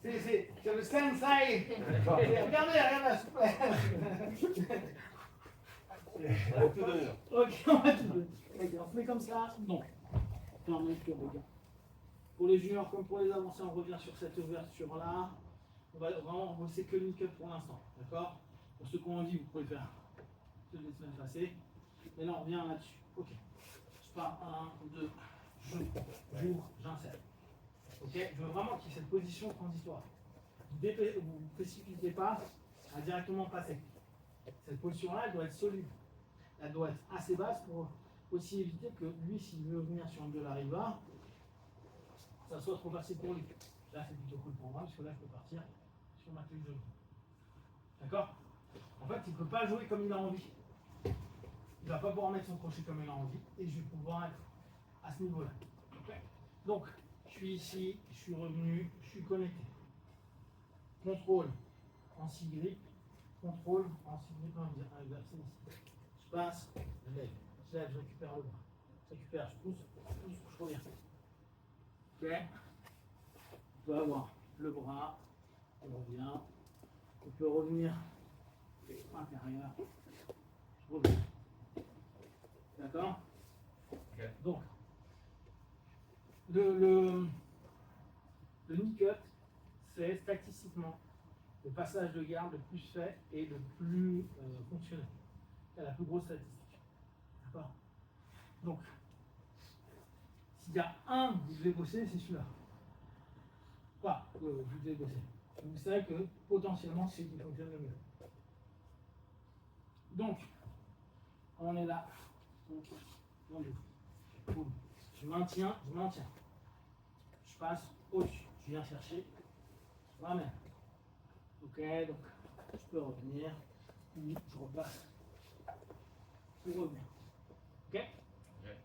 c'est le sensei. Regardez, s'il vous plaît. Ok, on va tout donner. Ok, on se met comme ça. Non. Fermeture, les gars. Pour les juniors comme pour les avancés, on revient sur cette ouverture-là. On va vraiment bosser que une cut pour l'instant. D'accord? Pour ceux qui ont envie, vous pouvez faire toutes les semaines passées. Et là, on revient là-dessus. Ok. Je pars 1, 2, j'ouvre, j'insère. Ok? Je veux vraiment qu'il y ait cette position transitoire. Vous ne précipitez pas à directement passer. Cette position-là, elle doit être solide. Elle doit être assez basse pour aussi éviter que lui, s'il veut venir sur un de la riva, ça soit trop facile pour lui. Là, c'est plutôt cool pour moi, parce que là, je peux partir sur ma clé de jeu. D'accord? En fait, il ne peut pas jouer comme il a envie. Il ne va pas pouvoir mettre son crochet comme il a envie, et je vais pouvoir être à ce niveau-là. Okay? Donc, je suis ici, je suis revenu, je suis connecté. Contrôle en 6 grippes. Contrôle en 6 grippes, on va dire, c'est ici. Je passe, je lève, je récupère le bras. Je récupère, je pousse, je reviens. Ok? On peut avoir le bras, on revient. On peut revenir à l'intérieur. Je reviens. D'accord? Okay. Donc, le knee cut, c'est statistiquement le passage de garde le plus fait et le plus fonctionnel. Il a la plus grosse statistique. D'accord? Donc, s'il y a un que vous devez bosser, c'est celui-là. Pas que vous devez bosser. Vous savez que potentiellement c'est celui qui fonctionne le mieux. Donc, on est là. Donc, on ouvre. Boum. Je maintiens. Je passe au-dessus. Je viens chercher. Je ramène. Ok, donc je peux revenir. Puis je repasse. Pour revenir. Ok? Ouais.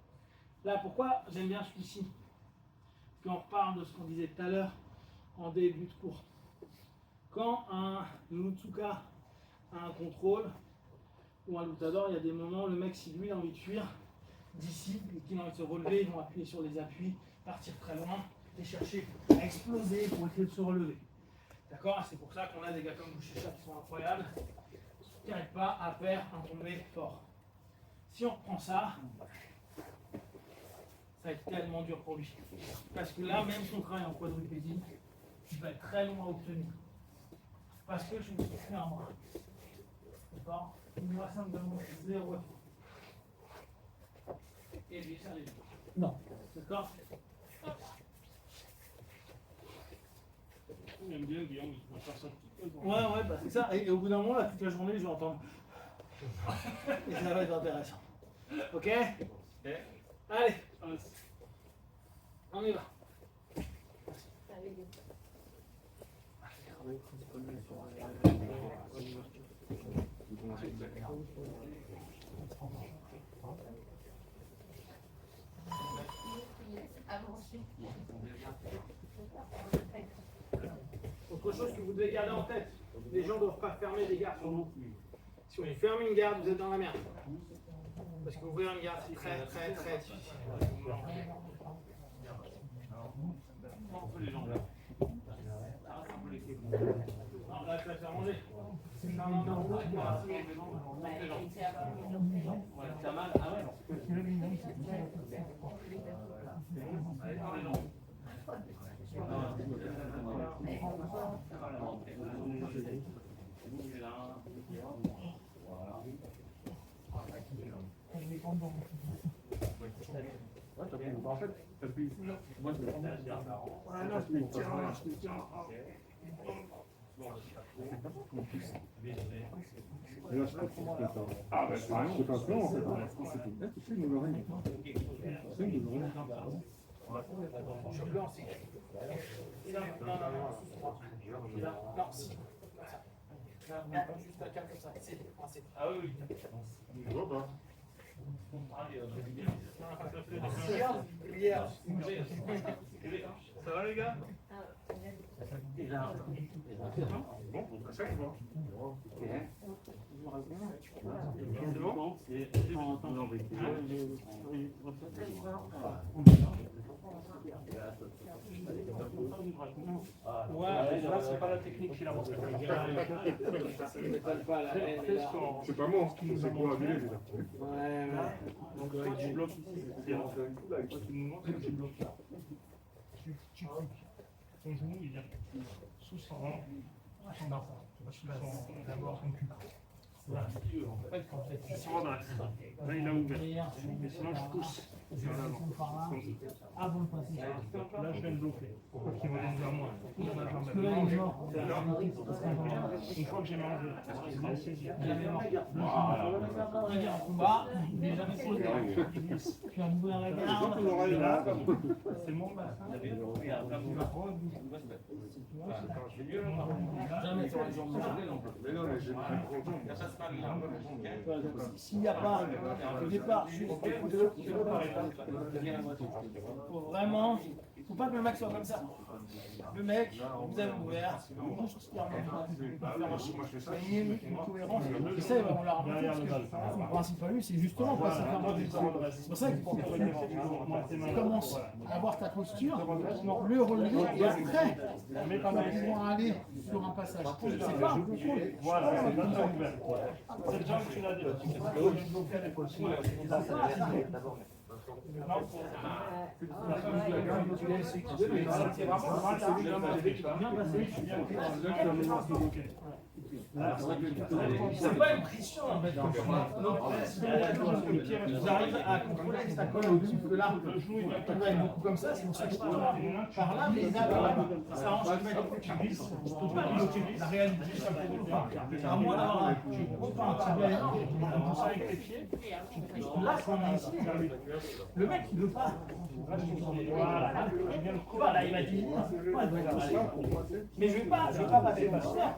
Là, pourquoi j'aime bien celui-ci? Parce qu'on reparle de ce qu'on disait tout à l'heure en début de cours. Quand un Lutsuka a un contrôle ou un Lutador, il y a des moments, le mec, si lui a envie de fuir d'ici et qu'il a envie de se relever, ils vont appuyer sur les appuis, partir très loin et chercher à exploser pour essayer de se relever. D'accord? C'est pour ça qu'on a des gars comme Bouchécha qui sont incroyables, qui n'arrivent pas à faire un tombé fort. Si on reprend ça, ça va être tellement dur pour lui. Parce que là, même si on travaille en quadrupédie, il va être très long à obtenir. Parce que je me suis fait un bras. D'accord? Moi, ça me demande 0. Et lui, ça lui. Non. D'accord? Il aime bien Guillaume, il va faire ça tout seul. Ouais, bah c'est ça. Et au bout d'un moment, là, toute la journée, je vais entendre. Et ça va être intéressant. Ok? Allez, on y va. Autre chose que vous devez garder en tête, les gens ne doivent pas fermer des gardes sur vous. Si vous fermez une garde, vous êtes dans la merde. Parce qu'ouvrir une garde, c'est très très très difficile. Non, là, tu vas te faire manger. Non. T'as mal? Ah ouais. En fait, t'appuies. Moi, je le prends. Ah là, je te tiens. Et là, je comprends ce que ça. Ah, ben, c'est pas un plan, en fait. C'est tout. Là, tu fais une oreille. C'est une oreille. Je suis blanc, c'est. Non, si. Là, juste un câble comme ça. C'est. Ah oui. Je vois pas. Ça va les gars? Bon, à chaque fois. C'est bon? Ouais, là c'est pas la technique qu'il a montré. C'est pas moi, c'est pour la vidéo déjà. Ouais. Donc toi tu bloques ici. Toi tu nous montres que tu bloques là. Tu cliques. Ton genou il vient sous son d'abord son cul. Là, tu se redresses. Là il a ouvert. Mais sinon je pousse vers l'avant. Ah bon, pas si. Là je viens de bloquer. Pourquoi qu'il revienne vers moi? Parce que là, il est mort. Une fois que j'ai mangé, je vais saisir. Il est en combat, il n'est jamais posé. Puis un nouveau regard. C'est mon bassin. Jamais sur les jambes. Mais non, mais j'ai pris S'il n'y a pas au départ, juste faut vraiment, faut pas que le mec soit comme ça. Le mec, vous avez ouvert, juste une cohérence. Et ça, on l'a remarqué. Son principe à lui, c'est justement pas se faire manger. C'est pour ça qu'il faut que tu commences à avoir ta posture, le relever, et après, on va pouvoir aller sur un passage. C'est pas un contrôle. Voilà, c'est une jambe ouverte. Cette jambe, tu l'as déjà. C'est pas une pression en fait. J'arrive à contrôler sa colle au-dessus que là, le genou il va être beaucoup comme ça, c'est pour ça que je peux par là, mais là, ça arrange le mec qui glisse. Je peux pas bloquer la réalité, ça me fait pas. C'est à moi d'avoir un ça avec les pieds. Là, quand on est ici, le mec il veut pas. Voilà, il m'a dit, mais je vais pas passer ma sphère.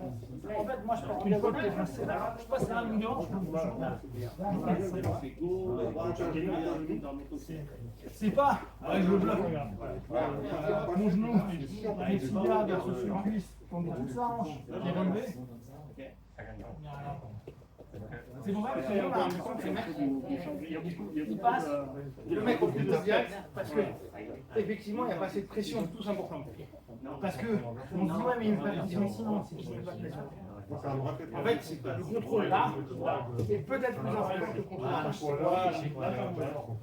En fait, moi je peux une fois que je passe à 1 million, c'est pas, je le bloque, regarde. Mon genou, mon tibia versus une cuisse, on met toute sa hanche qui est relevée. C'est pour ça que j'ai l'impression que le mec il passe, et le mec refuse de direct, parce que effectivement il n'y a pas assez de pression, tout important. Parce que on se dit ouais mais il me fait pression ici, non, c'est pas de pression. En fait, le contrôle là est peut-être plus important que le contrôle là.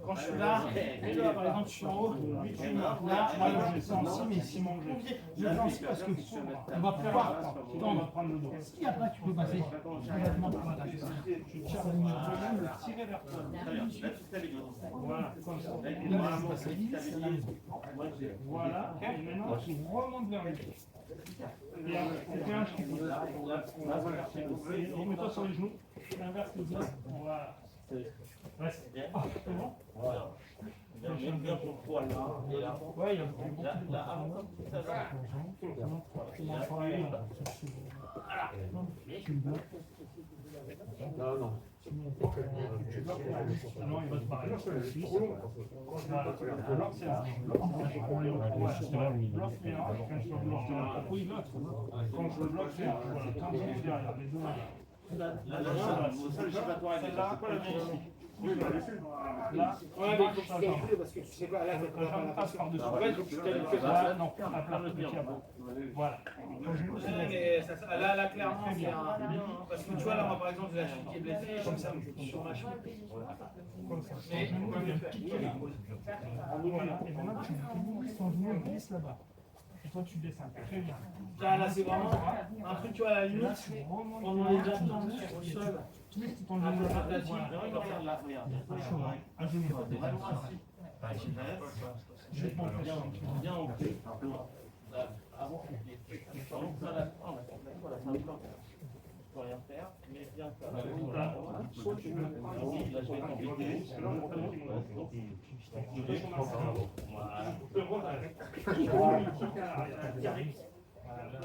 Quand je suis là, là, par exemple, je suis en haut, là, moi, je suis en si, mais si mon pompier, je le fais en si parce que on va pouvoir tendre. Si après tu peux passer complètement par là, je tire le tirer vers toi. Voilà, comme ça. Voilà, et maintenant tu remontes vers lui. Et on fait un chiffre. Remets-toi sur les genoux, inverse les autres. Voilà. Reste. C'est bon? Ouais, il y a beaucoup Non. Non, il va te parler. Alors, c'est là. Bloc, c'est là. Quand je bloque, c'est là. Oui, l'autre. Quand je bloque, c'est là. Voilà. Quand je bloque derrière, les deux derrière. Celle-là, pas la même. Là, Ouais, mais il faut que tu calcules parce que tu sais pas, là, je passe par-dessus. En fait, il faut que tu calcules. Là, non, à plat le pied avant. Voilà. Là, clairement, c'est un. Parce que tu vois, là, moi, par exemple, j'ai la cheville qui est blessée, comme ça, sur ma cheville. Comme ça. Mais on peut mieux faire. Voilà. Et maintenant, tu ton genou glisse là-bas. Et toi, tu descends. Très bien. Là, c'est vraiment un truc, tu vois, à la limite, on est déjà tendu sur le sol. Tu mets ton genou là-bas. Voilà. Un genou. Je vais te montrer ça. Bien en haut. peux rien faire, mais bien faire.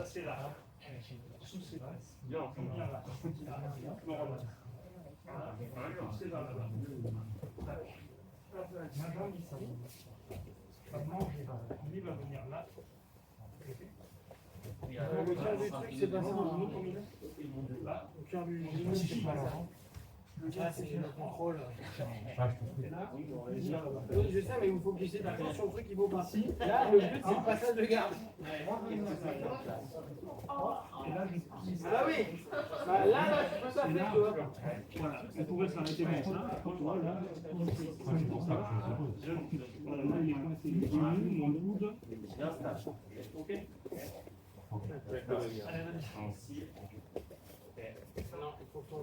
C'est là. Ma jambe ici. Maintenant, lui va venir là. Le cœur du truc, c'est pas ça. Là. Le cœur du genou, c'est pas ça. Là, c'est le contrôle. Oui, je sais, mais il faut que j'essaie d'accord sur le truc qui vaut pas. Là, le but, c'est le passage de garde. Et là, je pousse. Ah oui. Bah, là, tu peux passer, tu vois. Voilà, on pourrait s'arrêter comme ça. Voilà, là, c'est pour ça. Voilà, là, il est coincé. Les genoux, mon coude. Ok. Allez, vas-y. Non, il faut qu'on.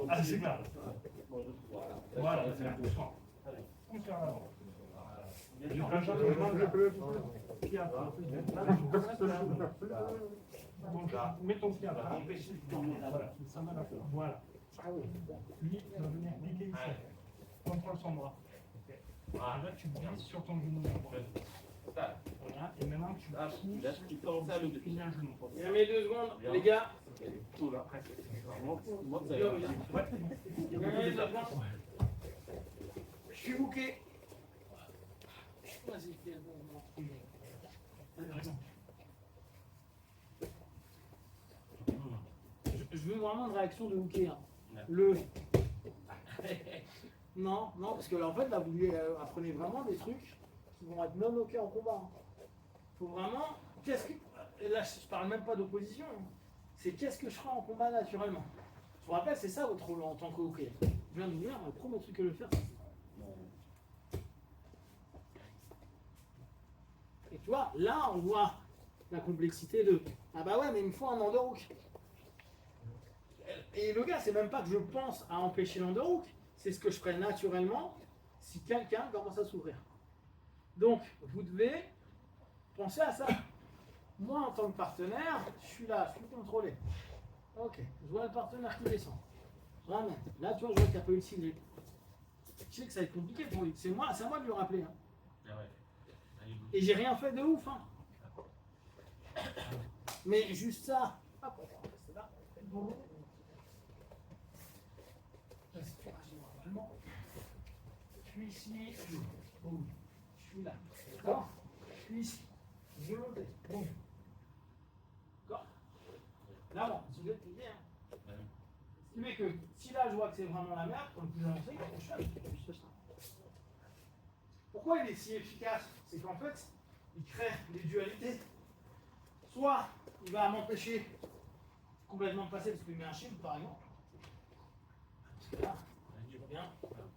Ah, c'est clair. Voilà, c'est un peu fort. On tire l'avant. Mets ton pied à la voilà, ça va là. Voilà. Lui, il va venir piquer ici. Contrôle son bras. Là, tu glisses sur ton genou. Voilà, et maintenant tu plies un genou. Il y a mes 2 secondes, les gars. Tout là. Je suis bouqué. Je veux vraiment une réaction de hooker. Hein. Le. Non, non, parce que en fait, là, vous lui apprenez vraiment des trucs qui vont être non hookés en combat. Hein. Faut vraiment. Qu'est-ce que. Et là, je parle même pas d'opposition. Hein. C'est qu'est-ce que je ferai en combat naturellement. Je vous rappelle, c'est ça votre rôle en tant que hooker. Je viens de vous dire, le premier truc que je vais faire, c'est ça. Et tu vois, là, on voit la complexité de. Ah bah ouais, mais il me faut un underhook. Et le gars, c'est même pas que je pense à empêcher l'underhook, c'est ce que je ferais naturellement si quelqu'un commence à s'ouvrir. Donc, vous devez penser à ça. Moi, en tant que partenaire, je suis là, je suis contrôlé. Ok, je vois le partenaire qui descend. Je ramène. Là, tu vois, je vois qu'il n'y a pas eu le signe. Je sais que ça va être compliqué pour lui. C'est à moi de lui rappeler. Hein. Et j'ai rien fait de ouf. Hein. Mais juste ça. Hop, c'est là. Je suis ici, boum. Je suis là, d'accord? Je suis ici, je monte, boum. D'accord? Là, bon, si vous êtes bien. Ce qui fait que si là je vois que c'est vraiment la merde, comme plus avancé, je fais ça. Pourquoi il est si efficace? C'est qu'en fait, il crée des dualités soit il va m'empêcher complètement de passer parce qu'il met un chiffre par exemple. Parce que là, je reviens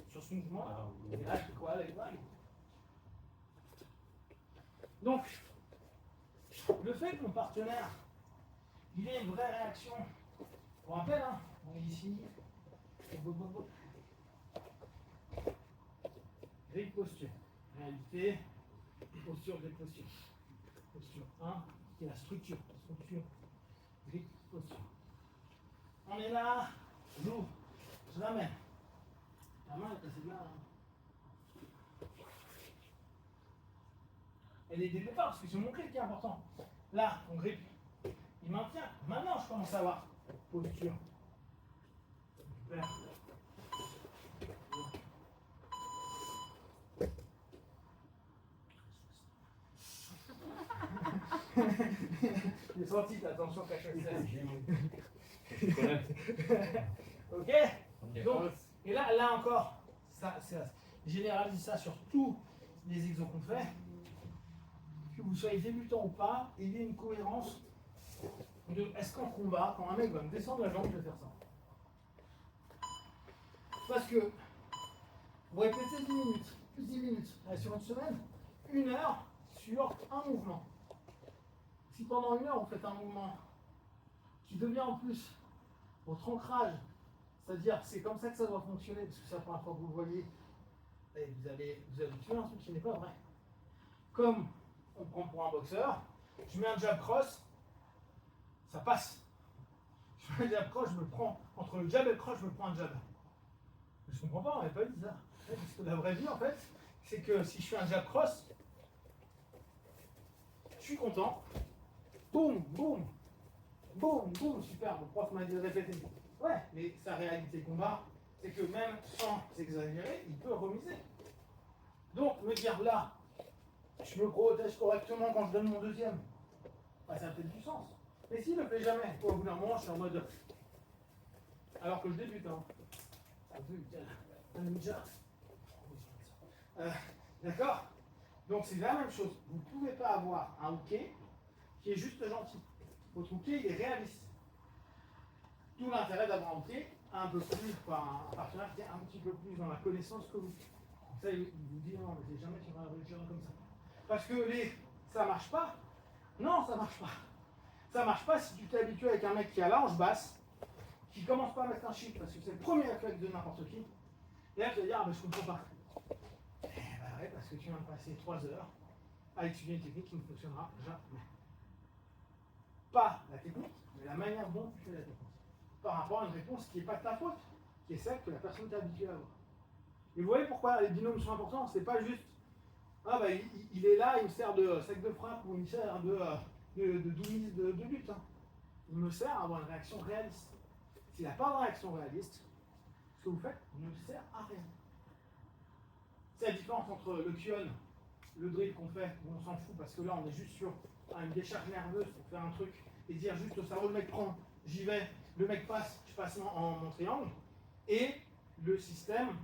sur ce mouvement, et là je fais quoi avec vague. Donc, le fait que mon partenaire il ait une vraie réaction, on rappelle, hein, on est ici, grille posture, réalité, posture, grille posture. Posture 1, qui est la structure, grille posture. On est là, j'ouvre, je ramène. La main est passée là. Elle est dès le départ, parce que c'est mon grip qui est important. Là, mon grip, il maintient. Maintenant, je commence à avoir posture. Super. J'ai senti ta tension qu'à chaque fois. Ok. Donc, et là encore, ça, généralise ça sur tous les exos qu'on fait. Que vous soyez débutant ou pas, il y a une cohérence de est-ce qu'en combat, quand un mec va me descendre la jambe, je vais faire ça. Parce que vous répétez 10 minutes, plus 10 minutes, sur une semaine, 1 heure sur un mouvement. Si pendant 1 heure vous faites un mouvement qui devient en plus votre ancrage, c'est-à-dire c'est comme ça que ça doit fonctionner, parce que c'est la première fois que vous le voyez, et vous allez tuer un truc qui n'est pas vrai. Comme on prend pour un boxeur, je mets un jab cross, ça passe. Je mets un jab cross, je me prends, entre le jab et le cross, je me prends un jab. Je comprends pas, on n'avait pas dit ça. Parce que la vraie vie, en fait, c'est que si je fais un jab cross, je suis content. Boum, boum, boum, boum, super, mon prof m'a dit de répéter. Ouais, mais sa réalité combat, c'est que même sans exagérer, il peut remiser. Donc, me dire là, je me protège correctement quand je donne mon deuxième, bah, ça a peut-être du sens. Mais s'il ne le fait jamais, au bout d'un moment, je suis en mode. Alors que je débute, hein. Un ninja. D'accord? Donc c'est la même chose. Vous ne pouvez pas avoir un hooké qui est juste gentil. Votre hooké, il est réaliste. Tout l'intérêt d'avoir un hooké un peu plus, enfin, un partenaire qui est un petit peu plus dans la connaissance que vous. Donc ça, il vous dit non, mais jamais tu vas réussir comme ça. Parce que ça marche pas. Non, ça marche pas. Ça marche pas si tu t'es habitué avec un mec qui a la hanche basse, qui commence pas à mettre un chiffre parce que c'est le premier réflexe de n'importe qui. Et là, tu vas dire, ah ben je comprends pas. Eh ben ouais, parce que tu viens de passer 3 heures à étudier une technique qui ne fonctionnera jamais. Pas la technique, mais la manière dont tu fais la technique. Par rapport à une réponse qui n'est pas de ta faute, qui est celle que la personne t'est habituée à avoir. Et vous voyez pourquoi les binômes sont importants? C'est pas juste, ah ben il est là, il me sert de sac de frappe ou il me sert de doumise de lutte. Hein. Il me sert à avoir une réaction réaliste. S'il n'a pas de réaction réaliste, ce que vous faites ne sert à rien. C'est la différence entre le Kyon, le drill qu'on fait, où on s'en fout parce que là on est juste sur une décharge nerveuse pour faire un truc et dire juste au cerveau, le mec prend, j'y vais, le mec passe, je passe en mon triangle, et le système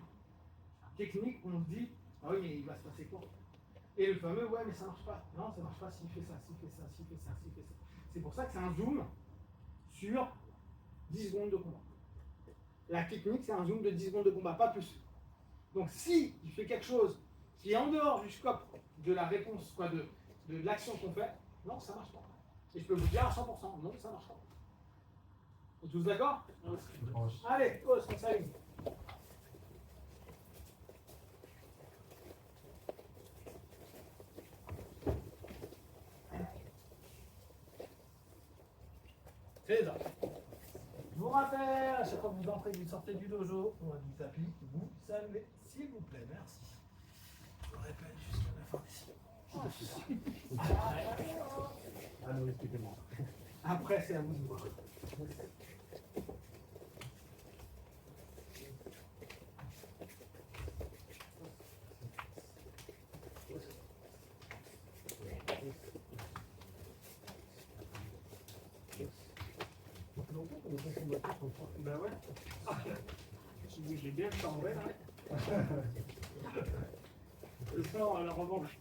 technique où on se dit, ah oui mais il va se passer quoi? Et le fameux, ouais mais ça marche pas. Non, ça marche pas s'il fait ça, s'il fait ça, s'il fait ça, s'il fait ça. C'est pour ça que c'est un zoom sur 10 secondes de combat. La technique, c'est un zoom de 10 secondes de combat, pas plus. Donc si il fait quelque chose qui est en dehors du scope de la réponse, quoi, de l'action qu'on fait, non, ça marche pas. Et je peux vous dire à 100%, non, ça marche pas. Vous êtes tous d'accord? Allez, pause, on s'aligne. C'est ça. Je vous rappelle, à chaque fois que vous entrez, vous sortez du dojo ou du tapis, vous saluez, s'il vous plaît, merci. Je le répète jusqu'à la fin des Ah non, excusez-moi. Après, c'est à vous de voir. Ben ouais. Je l'ai bien chambré là. Le sang à la revanche.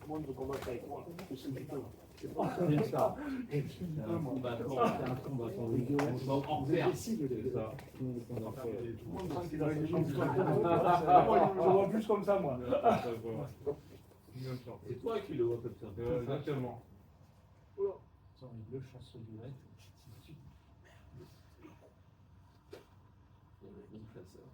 le monde veut combattre avec moi. Je suis plutôt. C'est ça. C'est un combattant. En fer. C'est ça. Tout le monde pense qu'il a des gens qui sont moi, je le vois plus comme ça, moi. C'est toi qui le vois comme ça. Exactement. Le chasseur du raid. Il y avait une chasseur.